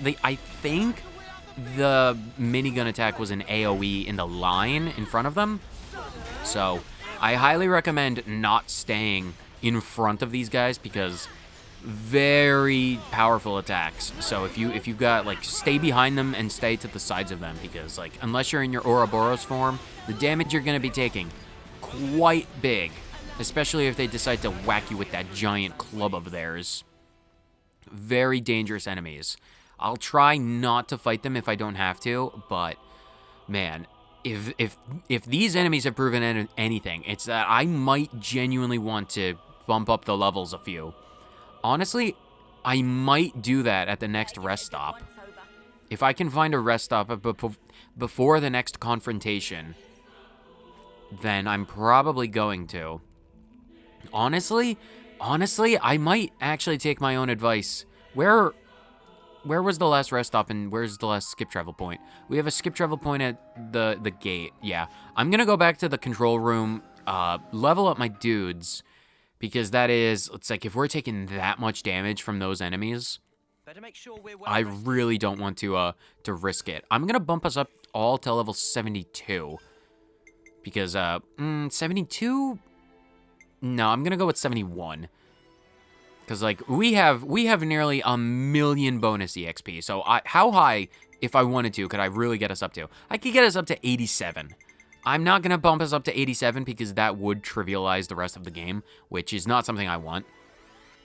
the minigun attack was an AoE in the line in front of them. So I highly recommend not staying in front of these guys because very powerful attacks. So if you've got, like, stay behind them and stay to the sides of them, because, like, unless you're in your Ouroboros form, the damage you're going to be taking quite big, especially if they decide to whack you with that giant club of theirs. Very dangerous enemies. I'll try not to fight them if I don't have to, but man, if these enemies have proven anything, it's that I might genuinely want to bump up the levels a few. Honestly, I might do that at the next rest stop. If I can find a rest stop before the next confrontation, then I'm probably going to. Honestly, I might actually take my own advice. Where was the last rest stop and where's the last skip travel point? We have a skip travel point at the gate. Yeah, I'm gonna go back to the control room, level up my dudes, because that is, it's like, if we're taking that much damage from those enemies, I really don't want to risk it. I'm gonna bump us up all to level 72, because 72. No, I'm gonna go with 71. Because, like, we have nearly 1,000,000 bonus EXP. So how high, if I wanted to, could I really get us up to? I could get us up to 87. I'm not going to bump us up to 87 because that would trivialize the rest of the game, which is not something I want.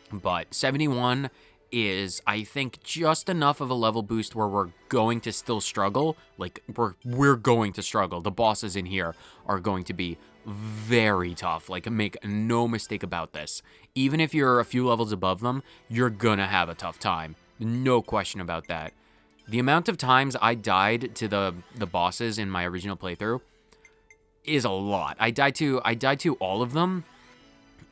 But 71 is, I think, just enough of a level boost where we're going to still struggle. Like, we're going to struggle. The bosses in here are going to be very tough. Like, make no mistake about this. Even if you're a few levels above them, you're gonna have a tough time. No question about that. The amount of times I died to the bosses in my original playthrough is a lot. I died to all of them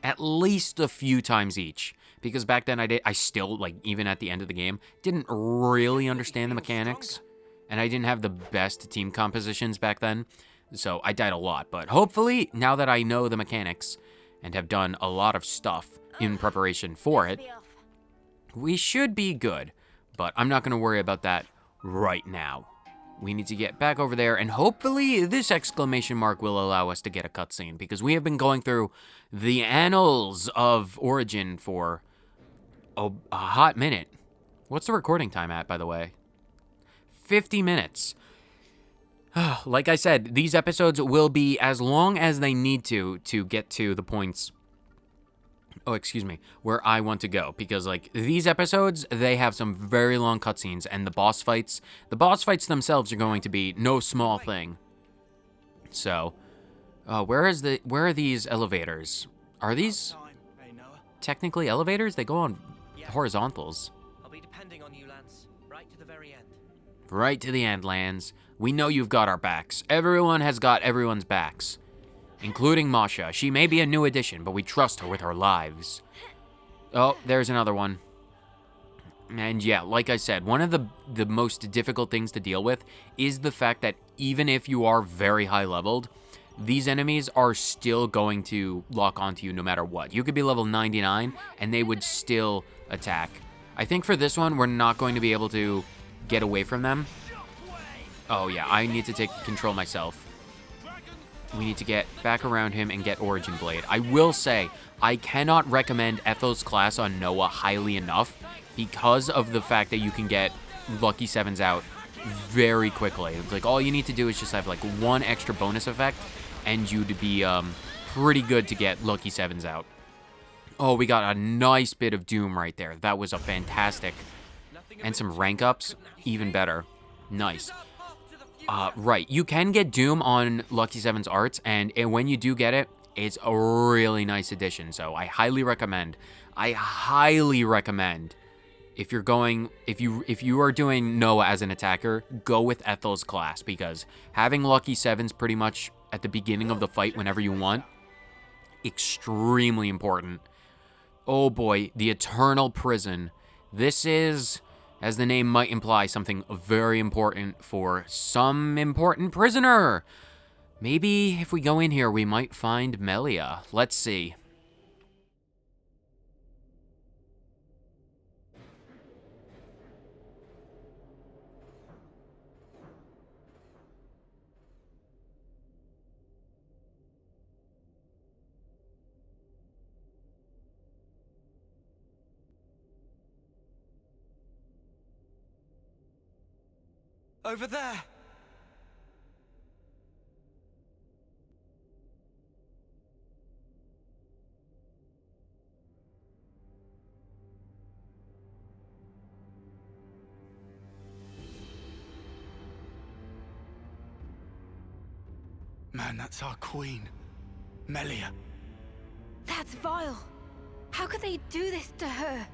at least a few times each. Because back then I still, like, even at the end of the game, didn't really understand the mechanics. And I didn't have the best team compositions back then. So I died a lot. But hopefully, now that I know the mechanics and have done a lot of stuff in preparation for it, we should be good. But I'm not going to worry about that right now. We need to get back over there, and hopefully this exclamation mark will allow us to get a cutscene, because we have been going through the annals of Origin for a hot minute. What's the recording time at, by the way? 50 minutes. Like I said, these episodes will be as long as they need to get to the points, where I want to go. Because, like, these episodes, they have some very long cutscenes, and the boss fights themselves are going to be no small thing. So, where are these elevators? Are these technically elevators? They go on horizontals. I'll be depending on you, Lance. Right to the very end. Right to the end, Lance. We know you've got our backs. Everyone has got everyone's backs. Including Masha. She may be a new addition, but we trust her with our lives. Oh, there's another one. And yeah, like I said, one of the most difficult things to deal with is the fact that even if you are very high leveled, these enemies are still going to lock onto you no matter what. You could be level 99 and they would still attack. I think for this one, we're not going to be able to get away from them. Oh yeah, I need to take control myself. We need to get back around him and get Origin Blade. I will say, I cannot recommend Ethel's class on Noah highly enough because of the fact that you can get Lucky 7s out very quickly. It's like all you need to do is just have like one extra bonus effect and you'd be pretty good to get Lucky 7s out. Oh, we got a nice bit of Doom right there. That was a fantastic. And some rank ups, even better. Nice. Right, you can get Doom on Lucky 7's arts, and when you do get it, it's a really nice addition. So I highly recommend. If you are doing Noah as an attacker, go with Ethel's class, because having Lucky 7s pretty much at the beginning of the fight whenever you want, extremely important. Oh boy, the Eternal Prison. This is, as the name might imply, something very important for some important prisoner. Maybe if we go in here, we might find Melia. Let's see. Over there! Man, that's our queen. Melia. That's vile. How could they do this to her?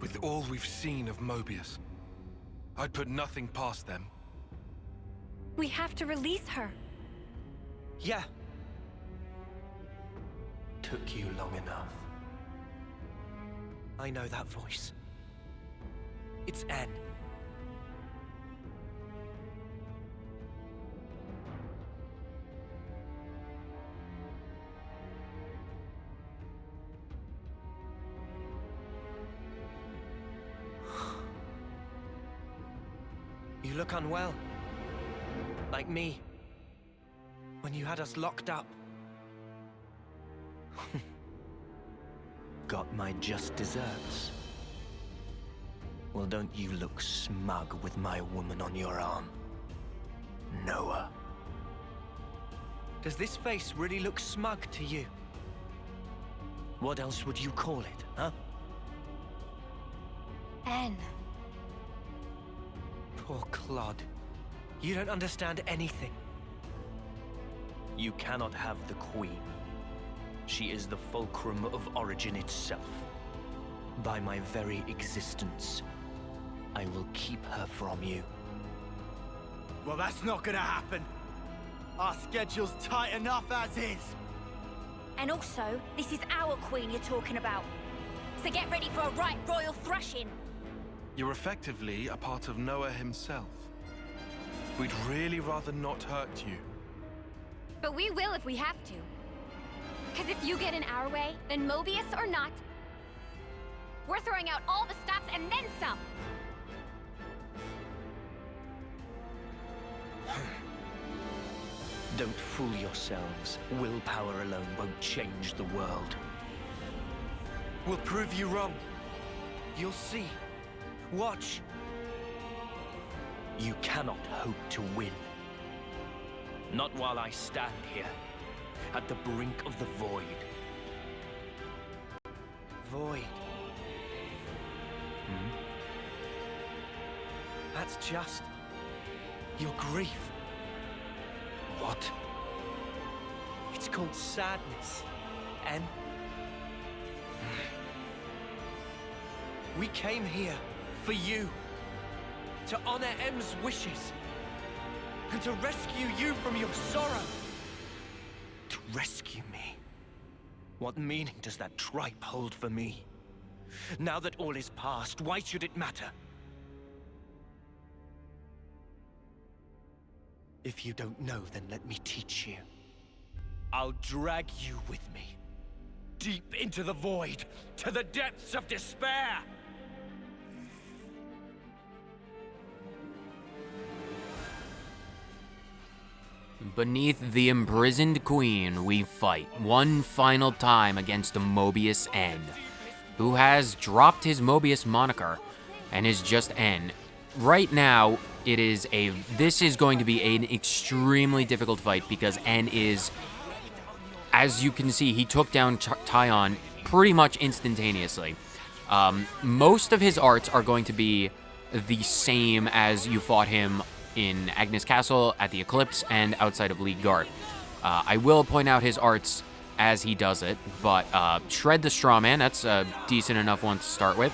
With all we've seen of Moebius, I'd put nothing past them. We have to release her. Yeah. Took you long enough. I know that voice. It's N. You look unwell. Like me. When you had us locked up. Got my just desserts. Well, don't you look smug with my woman on your arm, Noah. Does this face really look smug to you? What else would you call it, huh? N. Poor Clod. You don't understand anything. You cannot have the Queen. She is the fulcrum of Origin itself. By my very existence, I will keep her from you. Well, that's not gonna happen. Our schedule's tight enough as is. And also, this is our queen you're talking about. So get ready for a right royal thrashing. You're effectively a part of Noah himself. We'd really rather not hurt you. But we will if we have to. Because if you get in our way, then Moebius or not, we're throwing out all the stops and then some. Don't fool yourselves. Willpower alone won't change the world. We'll prove you wrong. You'll see. Watch. You cannot hope to win Not while I stand here, at the brink of the void. Void. That's just your grief. What? It's called sadness, and we came here for you, to honor M's wishes, and to rescue you from your sorrow. To rescue me? What meaning does that tripe hold for me? Now that all is past, why should it matter? If you don't know, then let me teach you. I'll drag you with me, deep into the void, to the depths of despair! Beneath the imprisoned queen, we fight one final time against the Moebius N, who has dropped his Moebius moniker and is just N. Right now, this is going to be an extremely difficult fight because N is, as you can see, he took down Tyon pretty much instantaneously. Most of his arts are going to be the same as you fought him in Agnes Castle, at the Eclipse, and outside of League Guard. I will point out his arts as he does it, but Shred the Strawman, that's a decent enough one to start with.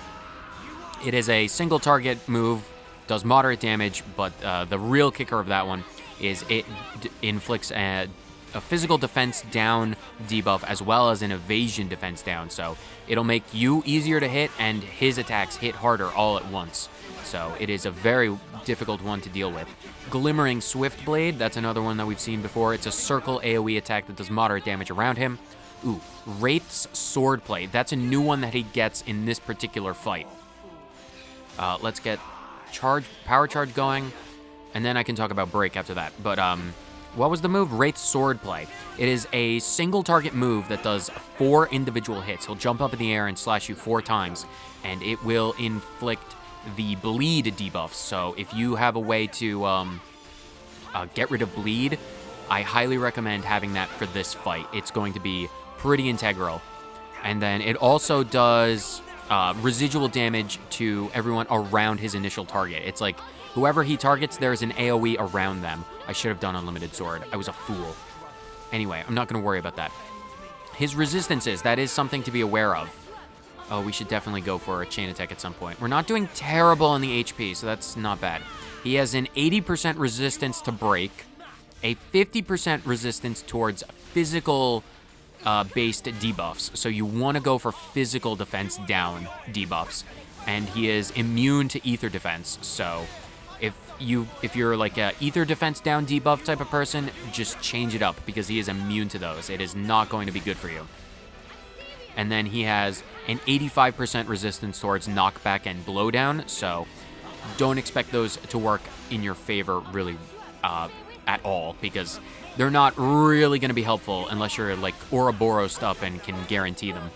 It is a single target move, does moderate damage, but the real kicker of that one is it inflicts a physical defense down debuff as well as an evasion defense down, so it'll make you easier to hit and his attacks hit harder all at once. So it is a very difficult one to deal with. Glimmering Swift Blade, that's another one that we've seen before. It's a circle AoE attack that does moderate damage around him. Ooh, Wraith's Swordplay, that's a new one that he gets in this particular fight. Let's get power charge going, and then I can talk about break after that. But what was the move? Wraith's Swordplay. It is a single target move that does 4 individual hits. He'll jump up in the air and slash you 4 times, and it will inflict the bleed debuffs. So if you have a way to get rid of bleed, I highly recommend having that for this fight. It's going to be pretty integral. And then it also does residual damage to everyone around his initial target. It's like whoever he targets, there's an AoE around them. I should have done Unlimited Sword. I was a fool. Anyway, I'm not going to worry about that. His resistances, that is something to be aware of. Oh, we should definitely go for a chain attack at some point. We're not doing terrible on the HP, so that's not bad. He has an 80% resistance to break, a 50% resistance towards physical based debuffs. So you want to go for physical defense down debuffs. And he is immune to ether defense. So if you're like a ether defense down debuff type of person, just change it up because he is immune to those. It is not going to be good for you. And then he has an 85% resistance towards knockback and blowdown, so don't expect those to work in your favor really at all, because they're not really going to be helpful unless you're like Ouroboros up and can guarantee them.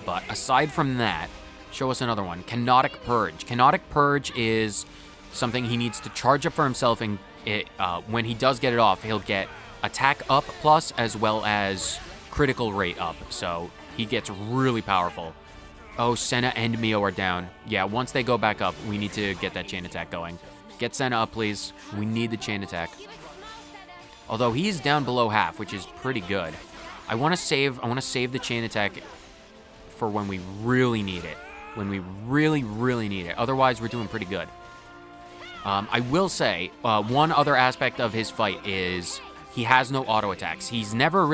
But aside from that, show us another one. Kenotic Purge. Kenotic Purge is something he needs to charge up for himself, and when he does get it off, he'll get attack up plus as well as critical rate up, so he gets really powerful. Oh, Senna and Mio are down. Yeah, once they go back up, we need to get that chain attack going. Get Senna up, please. We need the chain attack. Although he is down below half, which is pretty good. I want to save the chain attack for when we really need it. When we really, really need it. Otherwise, we're doing pretty good. I will say, one other aspect of his fight is he has no auto attacks. He's never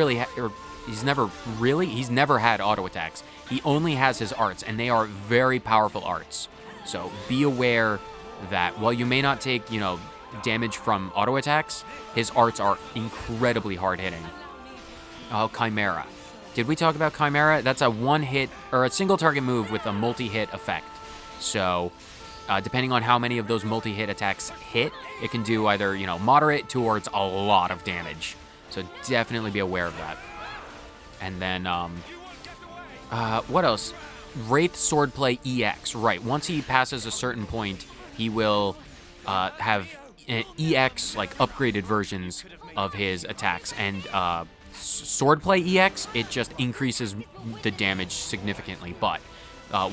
had auto attacks. He only has his arts, and they are very powerful arts. So be aware that while you may not take, damage from auto attacks, his arts are incredibly hard hitting. Oh, Chimera. Did we talk about Chimera? That's a one-hit or a single target move with a multi-hit effect. So depending on how many of those multi-hit attacks hit, it can do either, moderate towards a lot of damage. So definitely be aware of that. And then, what else? Wraith Swordplay EX. Right, once he passes a certain point, he will have EX, like upgraded versions of his attacks, and Swordplay EX, it just increases the damage significantly. But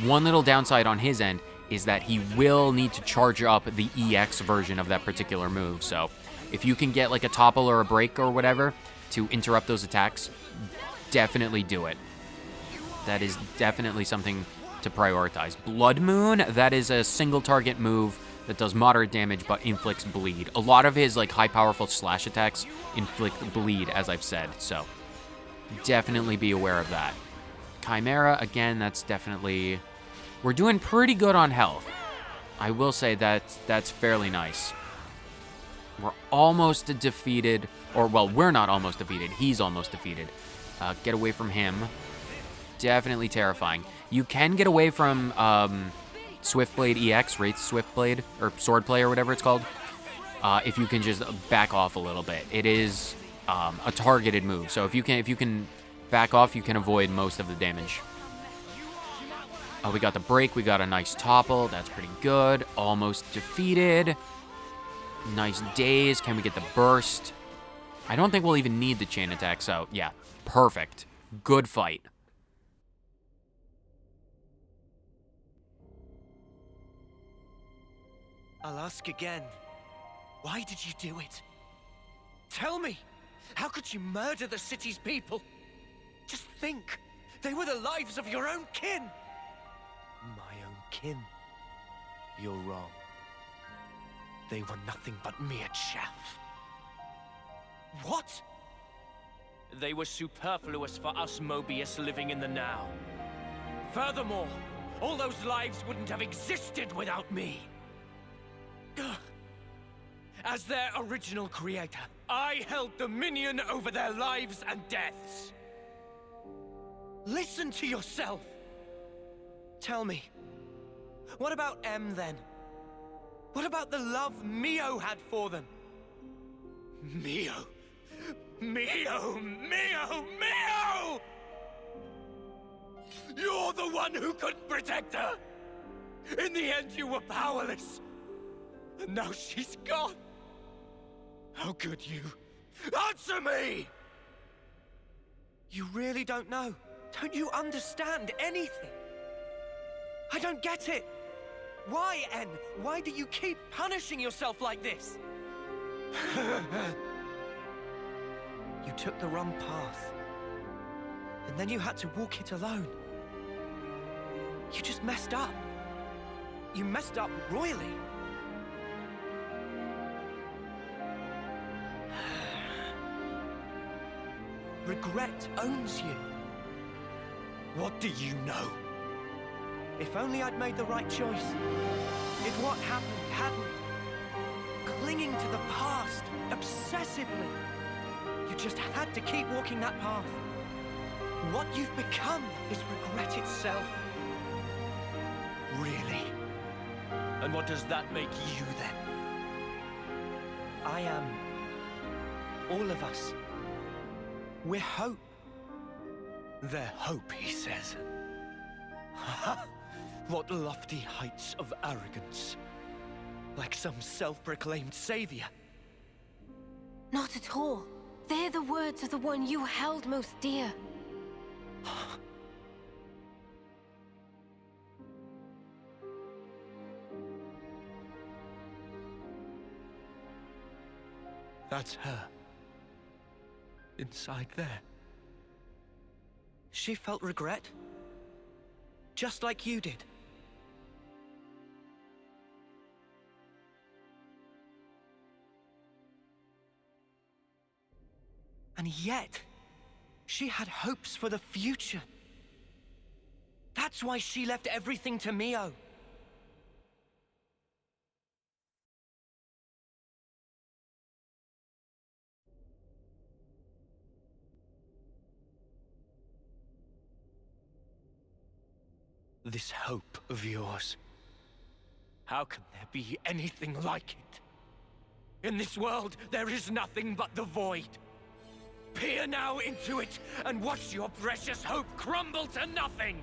one little downside on his end is that he will need to charge up the EX version of that particular move. So if you can get like a topple or a break or whatever to interrupt those attacks, definitely do it. That is definitely something to prioritize. Blood Moon, that is a single target move that does moderate damage but inflicts bleed. A lot of his like high powerful slash attacks inflict bleed, as I've said, so definitely be aware of that. Chimera, again, that's definitely... We're doing pretty good on health. I will say that that's fairly nice. We're almost defeated, or well, we're not almost defeated. He's almost defeated. Get away from him. Definitely terrifying. You can get away from Swiftblade EX, Wraith Swiftblade, or Swordplay, or whatever it's called, if you can just back off a little bit. It is a targeted move, so if you can back off, you can avoid most of the damage. We got the break, we got a nice topple, that's pretty good. Almost defeated. Nice daze. Can we get the burst? I don't think we'll even need the chain attack, so yeah, perfect. Good fight. I'll ask again. Why did you do it? Tell me! How could you murder the city's people? Just think! They were the lives of your own kin! My own kin? You're wrong. They were nothing but mere chaff. What? They were superfluous for us Moebius living in the now. Furthermore, all those lives wouldn't have existed without me. As their original creator, I held dominion over their lives and deaths. Listen to yourself. Tell me, what about M then? What about the love Mio had for them? Mio! Mio! Mio! Mio! You're the one who couldn't protect her! In the end, you were powerless. And now she's gone. How could you? Answer me! You really don't know. Don't you understand anything? I don't get it. Why, N? Why do you keep punishing yourself like this? You took the wrong path. And then you had to walk it alone. You just messed up. You messed up royally. Regret owns you. What do you know? If only I'd made the right choice. If what happened hadn't. Clinging to the past, obsessively. You just had to keep walking that path. What you've become is regret itself. Really? And what does that make you then? I am. All of us. We're hope. They're hope, he says. Ha! What lofty heights of arrogance. Like some self-proclaimed savior. Not at all. They're the words of the one you held most dear. That's her. Inside there. She felt regret. Just like you did. And yet, she had hopes for the future. That's why she left everything to Mio. This hope of yours. How can there be anything like it? In this world, there is nothing but the void. Peer now into it, and watch your precious hope crumble to nothing!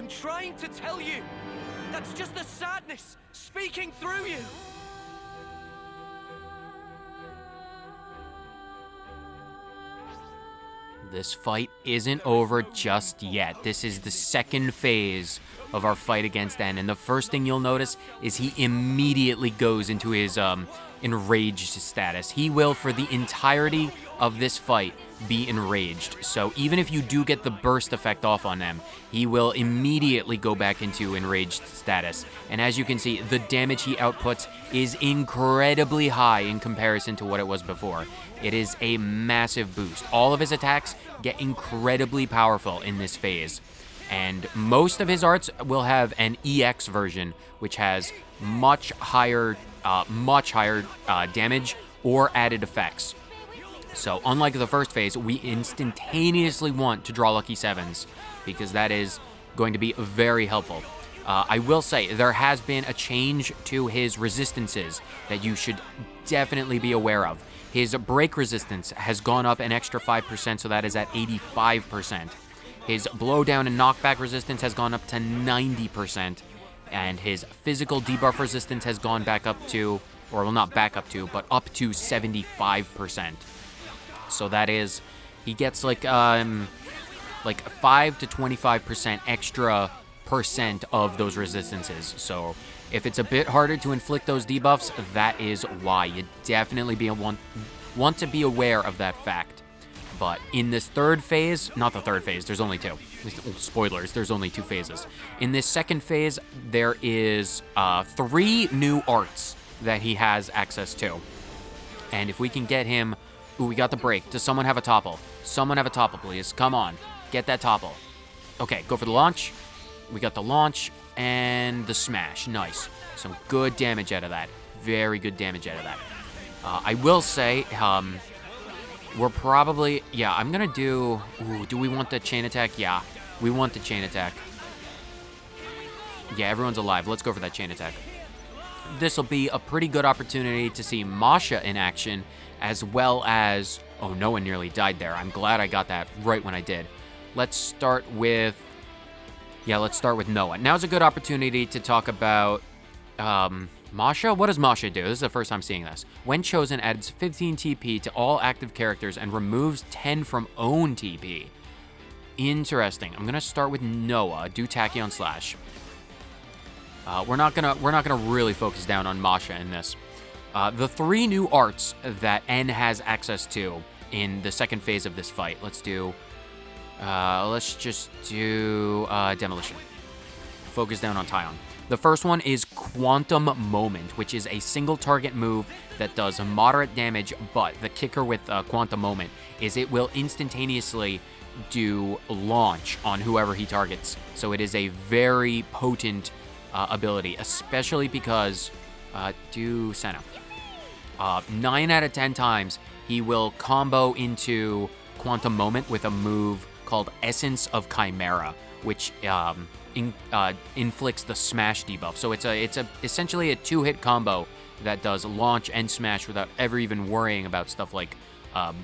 I'm trying to tell you. That's just the sadness speaking through you. This fight isn't over just yet. This is the second phase of our fight against N, and the first thing you'll notice is he immediately goes into his enraged status. He will, for the entirety of this fight, be enraged. So even if you do get the burst effect off on him, he will immediately go back into enraged status. And as you can see, the damage he outputs is incredibly high in comparison to what it was before. It is a massive boost. All of his attacks get incredibly powerful in this phase. And most of his arts will have an EX version, which has much higher damage or added effects. So unlike the first phase, we instantaneously want to draw Lucky 7s, because that is going to be very helpful. I will say, there has been a change to his resistances that you should definitely be aware of. His break resistance has gone up an extra 5%, so that is at 85%. His blowdown and knockback resistance has gone up to 90%, and his physical debuff resistance has gone back up to, or well, not back up to, but up to 75%. So that is, he gets like 5 to 25% extra percent of those resistances. So if it's a bit harder to inflict those debuffs, that is why. You definitely want to be aware of that fact. But in this third phase, not the third phase, there's only two. Spoilers, there's only two phases. In this second phase, there is 3 new arts that he has access to. And if we can get him... Ooh, we got the break. Does someone have a topple? Someone have a topple, please. Come on. Get that topple. Okay, go for the launch. We got the launch and the smash. Nice. Some good damage out of that. Very good damage out of that. I will say... we're probably... Yeah, I'm going to do... Ooh, do we want the chain attack? Yeah, we want the chain attack. Yeah, everyone's alive. Let's go for that chain attack. This will be a pretty good opportunity to see Masha in action, as well as... Oh, no one nearly died there. I'm glad I got that right when I did. Let's start with... Yeah, let's start with Noah. Now's a good opportunity to talk about... Masha? What does Masha do? This is the first time seeing this. When chosen, adds 15 TP to all active characters and removes 10 from own TP. Interesting. I'm gonna start with Noah. Do Tachyon Slash. We're not gonna really focus down on Masha in this. The 3 new arts that N has access to in the second phase of this fight. Let's just do Demolition. Focus down on Tyon. The first one is Quantum Moment, which is a single target move that does moderate damage, but the kicker with Quantum Moment is it will instantaneously do launch on whoever he targets. So it is a very potent ability, especially because, do Senna. 9 out of 10 times, he will combo into Quantum Moment with a move called Essence of Chimera, which inflicts the smash debuff. So it's essentially a 2-hit combo that does launch and smash without ever even worrying about stuff like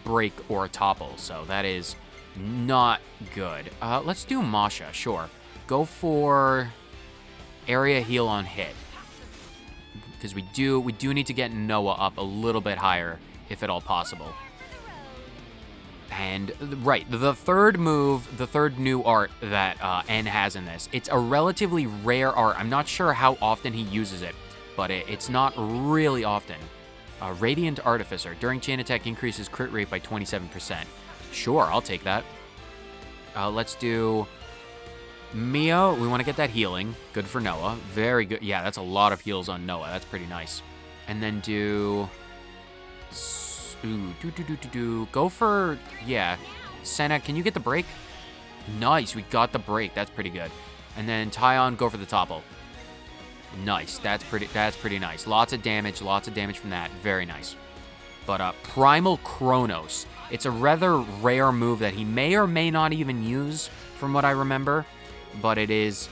break or topple. So that is not good. Let's do Masha, sure. Go for area heal on hit, because we do need to get Noah up a little bit higher if at all possible. And, right, the third move, the third new art that N has in this, it's a relatively rare art. I'm not sure how often he uses it, but it's not really often. Radiant Artificer. During chain attack, increases crit rate by 27%. Sure, I'll take that. Let's do Mio. We want to get that healing. Good for Noah. Very good. Yeah, that's a lot of heals on Noah. That's pretty nice. And then do... Ooh, go for, yeah, Senna, can you get the break? Nice, we got the break. That's pretty good. And then Tyon, go for the topple. Nice, that's pretty nice. Lots of damage from that. Very nice. But Primal Chronos. It's a rather rare move that he may or may not even use, from what I remember. But it's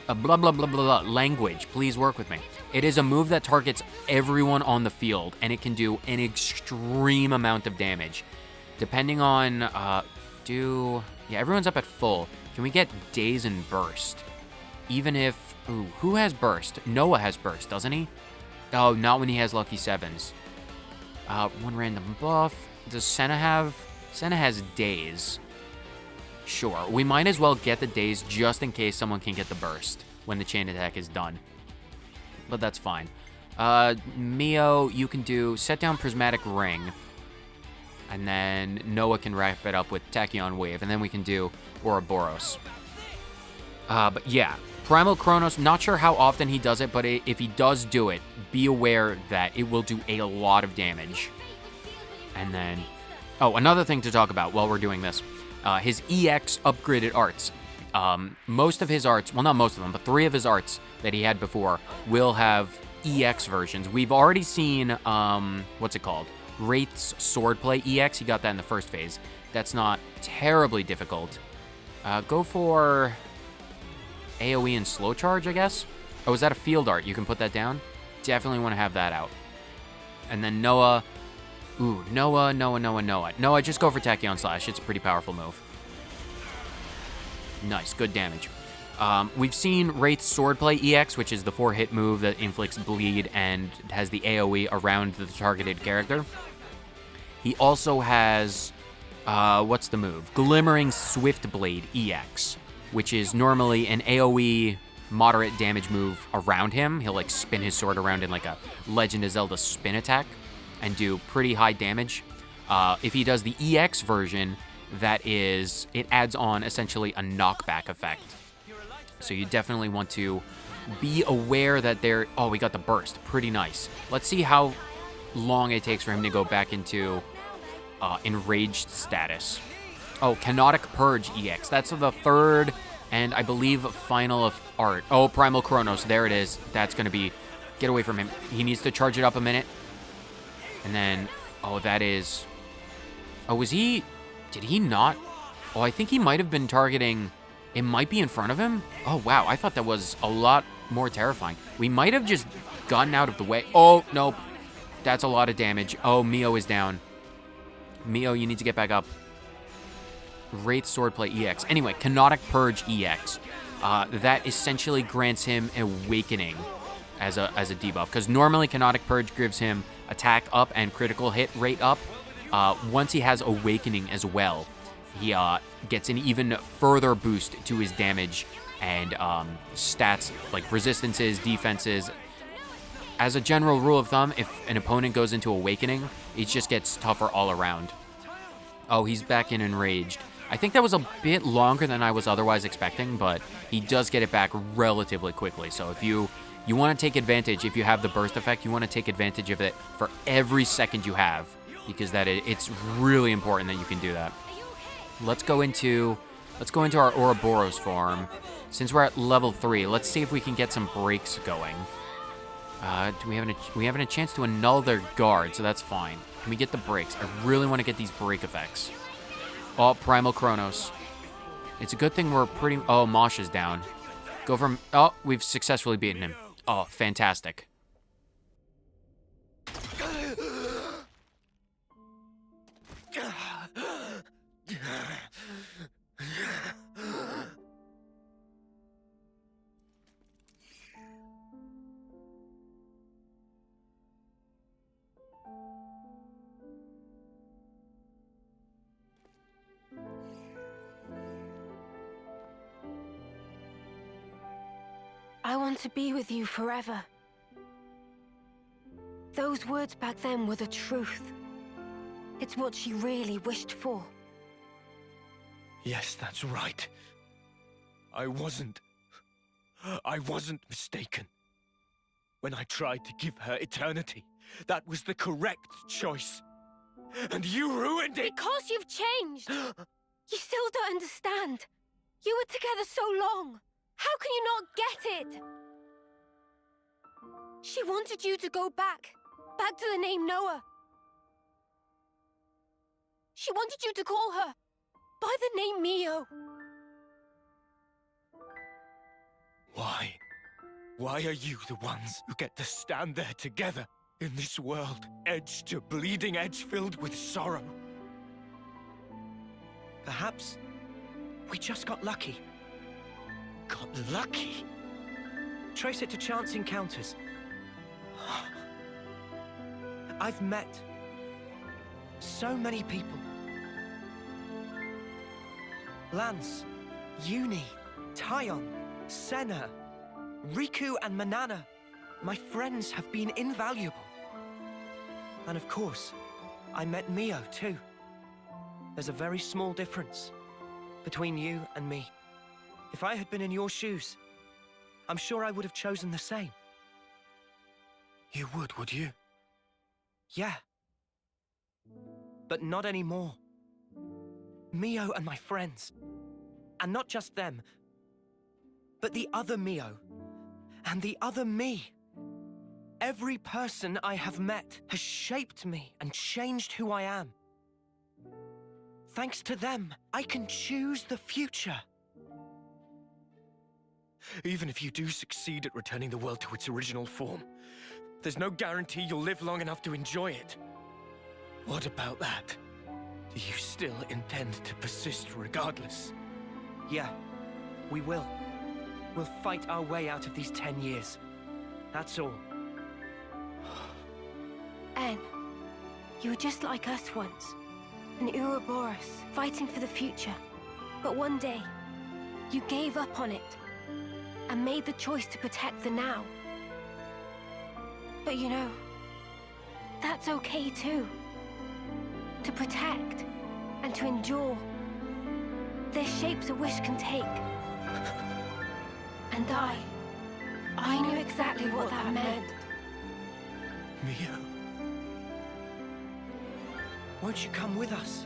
a blah blah blah blah language. Please work with me. It is a move that targets everyone on the field, and it can do an extreme amount of damage. Depending on do... Yeah, everyone's up at full. Can we get Daze and Burst? Even if... Ooh, who has Burst? Noah has Burst, doesn't he? Oh, not when he has Lucky Sevens. One random buff. Does Senna have... Senna has Daze. Sure, we might as well get the Daze just in case someone can get the Burst when the chain attack is done. But that's fine. Mio, you can do set down Prismatic Ring. And then Noah can wrap it up with Tachyon Wave. And then we can do Ouroboros. But yeah, Primal Chronos, not sure how often he does it, but if he does do it, be aware that it will do a lot of damage. And then... Oh, another thing to talk about while we're doing this. His EX upgraded arts. Most of his arts, well, not most of them, but 3 of his arts that he had before will have EX versions. We've already seen, what's it called? Wraith's Swordplay EX. He got that in the first phase. That's not terribly difficult. Go for AoE and Slow Charge, I guess? Oh, is that a field art? You can put that down? Definitely want to have that out. And then Noah. Ooh, Noah. Noah, just go for Tachyon Slash. It's a pretty powerful move. Nice, good damage. We've seen Wraith's Swordplay EX, which is the 4-hit move that inflicts bleed and has the AoE around the targeted character. He also has, what's the move? Glimmering Swift Blade EX, which is normally an AoE moderate damage move around him. He'll like spin his sword around in like a Legend of Zelda spin attack and do pretty high damage. If he does the EX version, that is, it adds on essentially a knockback effect. So you definitely want to be aware that there... Oh, we got the burst. Pretty nice. Let's see how long it takes for him to go back into enraged status. Oh, Canonic Purge EX. That's the 3rd and I believe final of art. Oh, Primal Chronos. There it is. That's going to be... Get away from him. He needs to charge it up a minute. And then... Oh, that is... Oh, was he... Did he not? Oh, I think he might have been targeting... It might be in front of him? Oh, wow. I thought that was a lot more terrifying. We might have just gotten out of the way. Oh, nope. That's a lot of damage. Oh, Mio is down. Mio, you need to get back up. Wraith Swordplay EX. Anyway, Canonic Purge EX. That essentially grants him Awakening as a debuff. Because normally Canonic Purge gives him attack up and critical hit rate up. Once he has Awakening as well, he gets an even further boost to his damage and stats like resistances, defenses. As a general rule of thumb, if an opponent goes into Awakening, it just gets tougher all around. Oh, he's back in Enraged. I think that was a bit longer than I was otherwise expecting, but he does get it back relatively quickly. So if you want to take advantage, if you have the burst effect, you want to take advantage of it for every second you have, because it's really important that you can do that. Let's go into our Ouroboros farm. Since we're at level 3, let's see if we can get some breaks going. We haven't a chance to annul their guard, so that's fine. Can we get the breaks? I really want to get these break effects. Oh, Primal Chronos. It's a good thing we're pretty... Oh, Mosh is down. Go from... Oh, we've successfully beaten him. Oh, fantastic. I want to be with you forever. Those words back then were the truth. It's what she really wished for. Yes, that's right. I wasn't mistaken. When I tried to give her eternity, that was the correct choice. And you ruined it! Because you've changed! You still don't understand. You were together so long. How can you not get it? She wanted you to go back to the name Noah. She wanted you to call her by the name Mio. Why? Why are you the ones who get to stand there together in this world, edge to bleeding edge filled with sorrow? Perhaps we just got lucky. Got lucky? Trace it to chance encounters. I've met so many people. Lance, Uni, Tyon, Senna, Riku and Manana. My friends have been invaluable. And of course, I met Mio too. There's a very small difference between you and me. If I had been in your shoes, I'm sure I would have chosen the same. You would you? Yeah. But not anymore. Mio and my friends. And not just them, but the other Mio. And the other me. Every person I have met has shaped me and changed who I am. Thanks to them, I can choose the future. Even if you do succeed at returning the world to its original form, there's no guarantee you'll live long enough to enjoy it. What about that? Do you still intend to persist regardless? Yeah, we will. We'll fight our way out of these 10 years. That's all. En, you were just like us once. An Ouroboros, fighting for the future. But one day, you gave up on it and made the choice to protect the now. But you know, that's okay too. To protect and to endure. They're shapes a wish can take. And I knew exactly what that meant. Mio. Won't you come with us?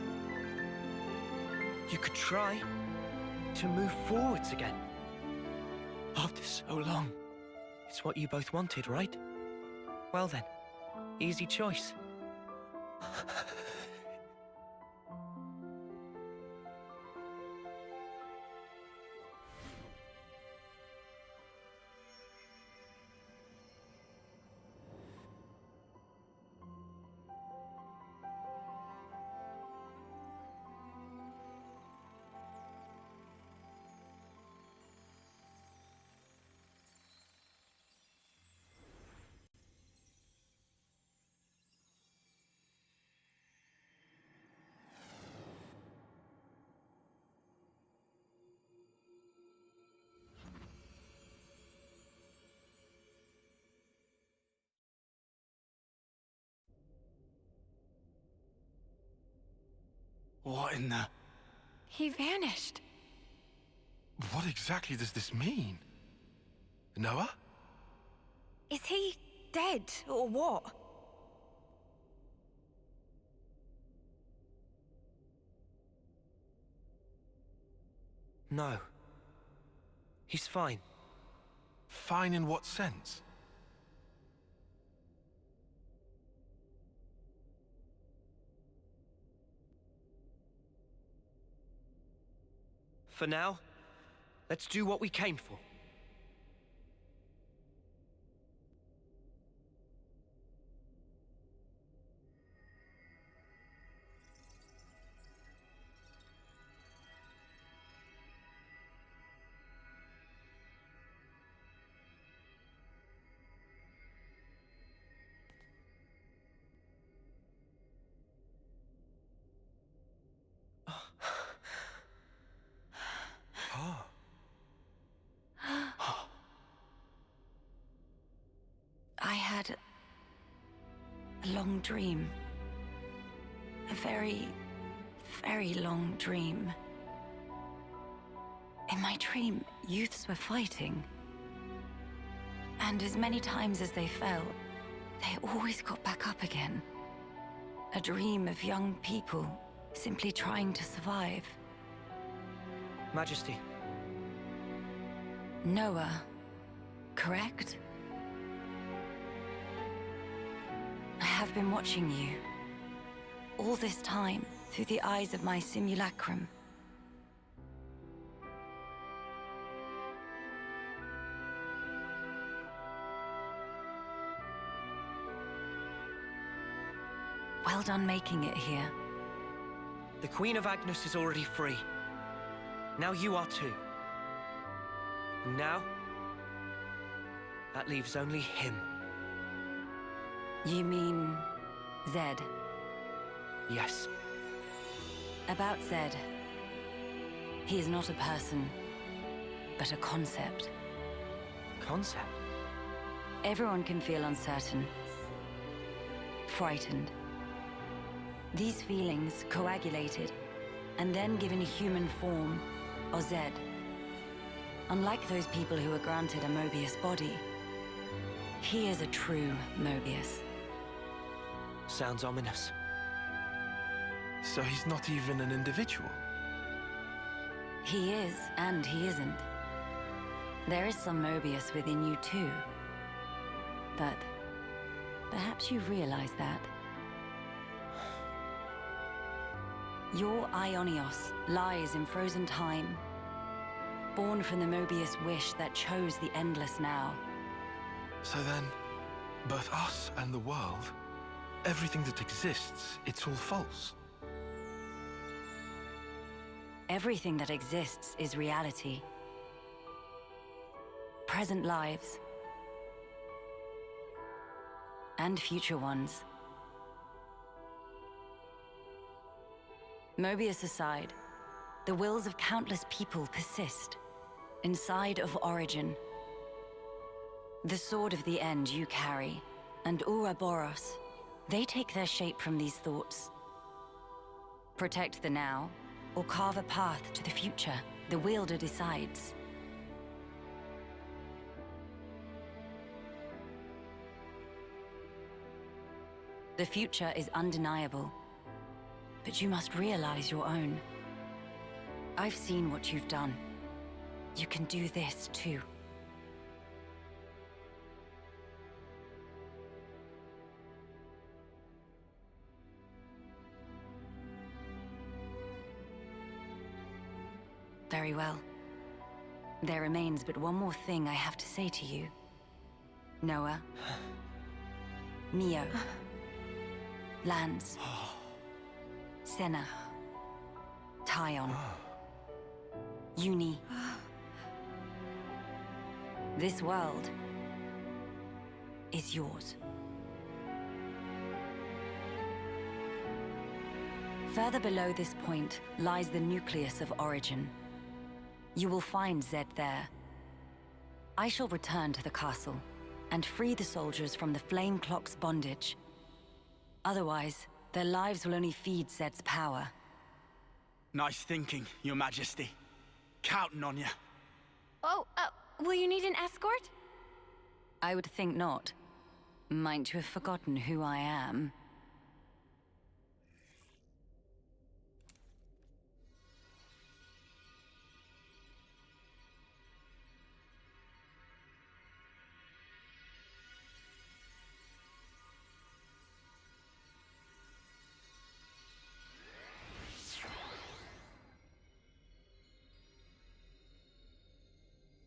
You could try to move forwards again. After so long. It's what you both wanted, right? Well then, easy choice. What in the... He vanished. What exactly does this mean? Noah? Is he dead or what? No. He's fine. Fine in what sense? For now, let's do what we came for. I had a long dream. A very, very long dream. In my dream, youths were fighting. And as many times as they fell, they always got back up again. A dream of young people simply trying to survive. Majesty. Noah, correct? I have been watching you. All this time, through the eyes of my simulacrum. Well done making it here. The Queen of Agnus is already free. Now you are too. And now, that leaves only him. You mean Zed? Yes. About Zed. He is not a person, but a concept. Concept? Everyone can feel uncertain, frightened. These feelings coagulated and then given a human form, or Zed. Unlike those people who were granted a Moebius body, he is a true Moebius. Sounds ominous. So he's not even an individual? He is, and he isn't. There is some Moebius within you too. But perhaps you've realized that. Your Ionios lies in frozen time, born from the Moebius wish that chose the endless now. So then, both us and the world, everything that exists, it's all false. Everything that exists is reality. Present lives. And future ones. Moebius aside, the wills of countless people persist inside of Origin. The sword of the end you carry, and Ouroboros, they take their shape from these thoughts. Protect the now, or carve a path to the future, the wielder decides. The future is undeniable, but you must realize your own. I've seen what you've done. You can do this too. Very well. There remains but one more thing I have to say to you. Noah. Mio. Lance. Senna. Tyon. Uni. This world is yours. Further below this point lies the nucleus of Origin. You will find Zed there. I shall return to the castle and free the soldiers from the Flame Clock's bondage. Otherwise, their lives will only feed Zed's power. Nice thinking, Your Majesty. Counting on you. Oh, will you need an escort? I would think not. Might you have forgotten who I am?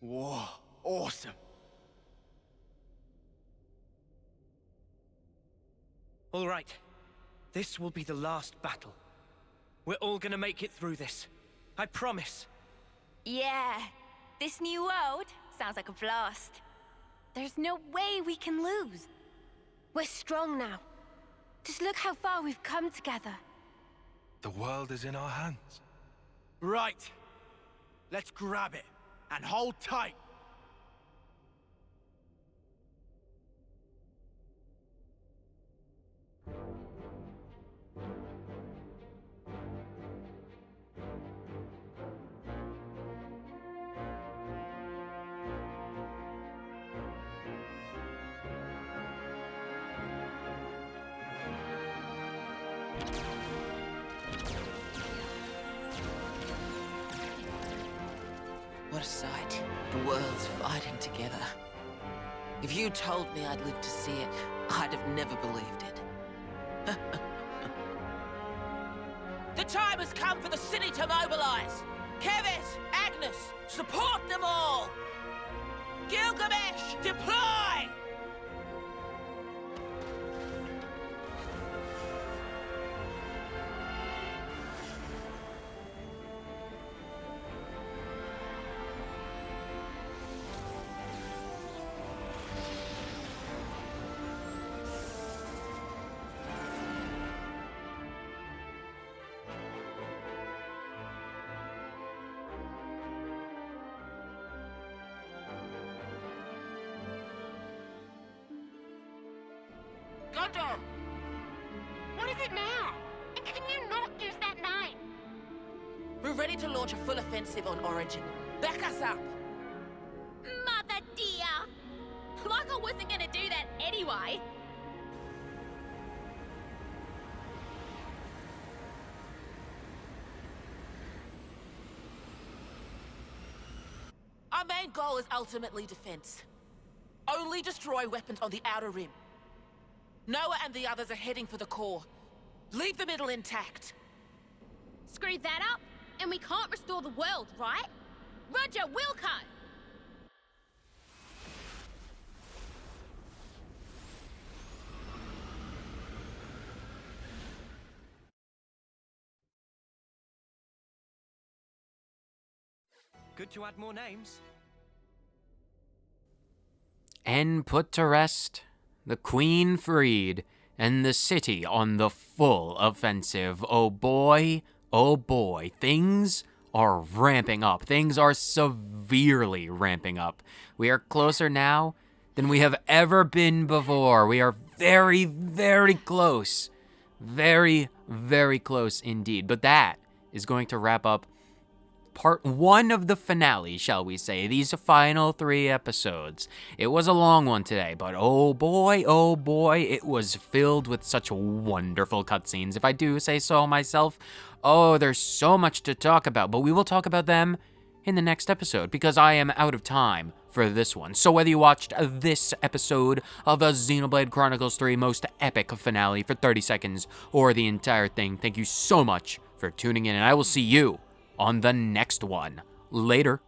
Whoa, awesome. All right. This will be the last battle. We're all gonna make it through this. I promise. Yeah, this new world sounds like a blast. There's no way we can lose. We're strong now. Just look how far we've come together. The world is in our hands. Right. Let's grab it. And hold tight. What a sight. The world's fighting together. If you told me I'd live to see it, I'd have never believed it. The time has come for the city to mobilize! Keves, Agnes, support them all! Gilgamesh, deploy! Roger! What is it now? And can you not use that name? We're ready to launch a full offensive on Origin. Back us up! Mother dear! Like I wasn't gonna do that anyway. Our main goal is ultimately defense. Only destroy weapons on the Outer Rim. Noah and the others are heading for the core. Leave the middle intact. Screw that up, and we can't restore the world, right? Roger, Wilco! Good to add more names. And put to rest, the Queen freed, and the city on the full offensive. Oh boy, things are ramping up. Things are severely ramping up. We are closer now than we have ever been before. We are very, very close. Very, very close indeed. But that is going to wrap up part 1 of the finale, shall we say, these final 3 episodes. It was a long one today, but oh boy, it was filled with such wonderful cutscenes, if I do say so myself. Oh, there's so much to talk about, but we will talk about them in the next episode, because I am out of time for this one. So whether you watched this episode of the Xenoblade Chronicles 3 most epic finale for 30 seconds, or the entire thing, thank you so much for tuning in, and I will see you on the next one. Later.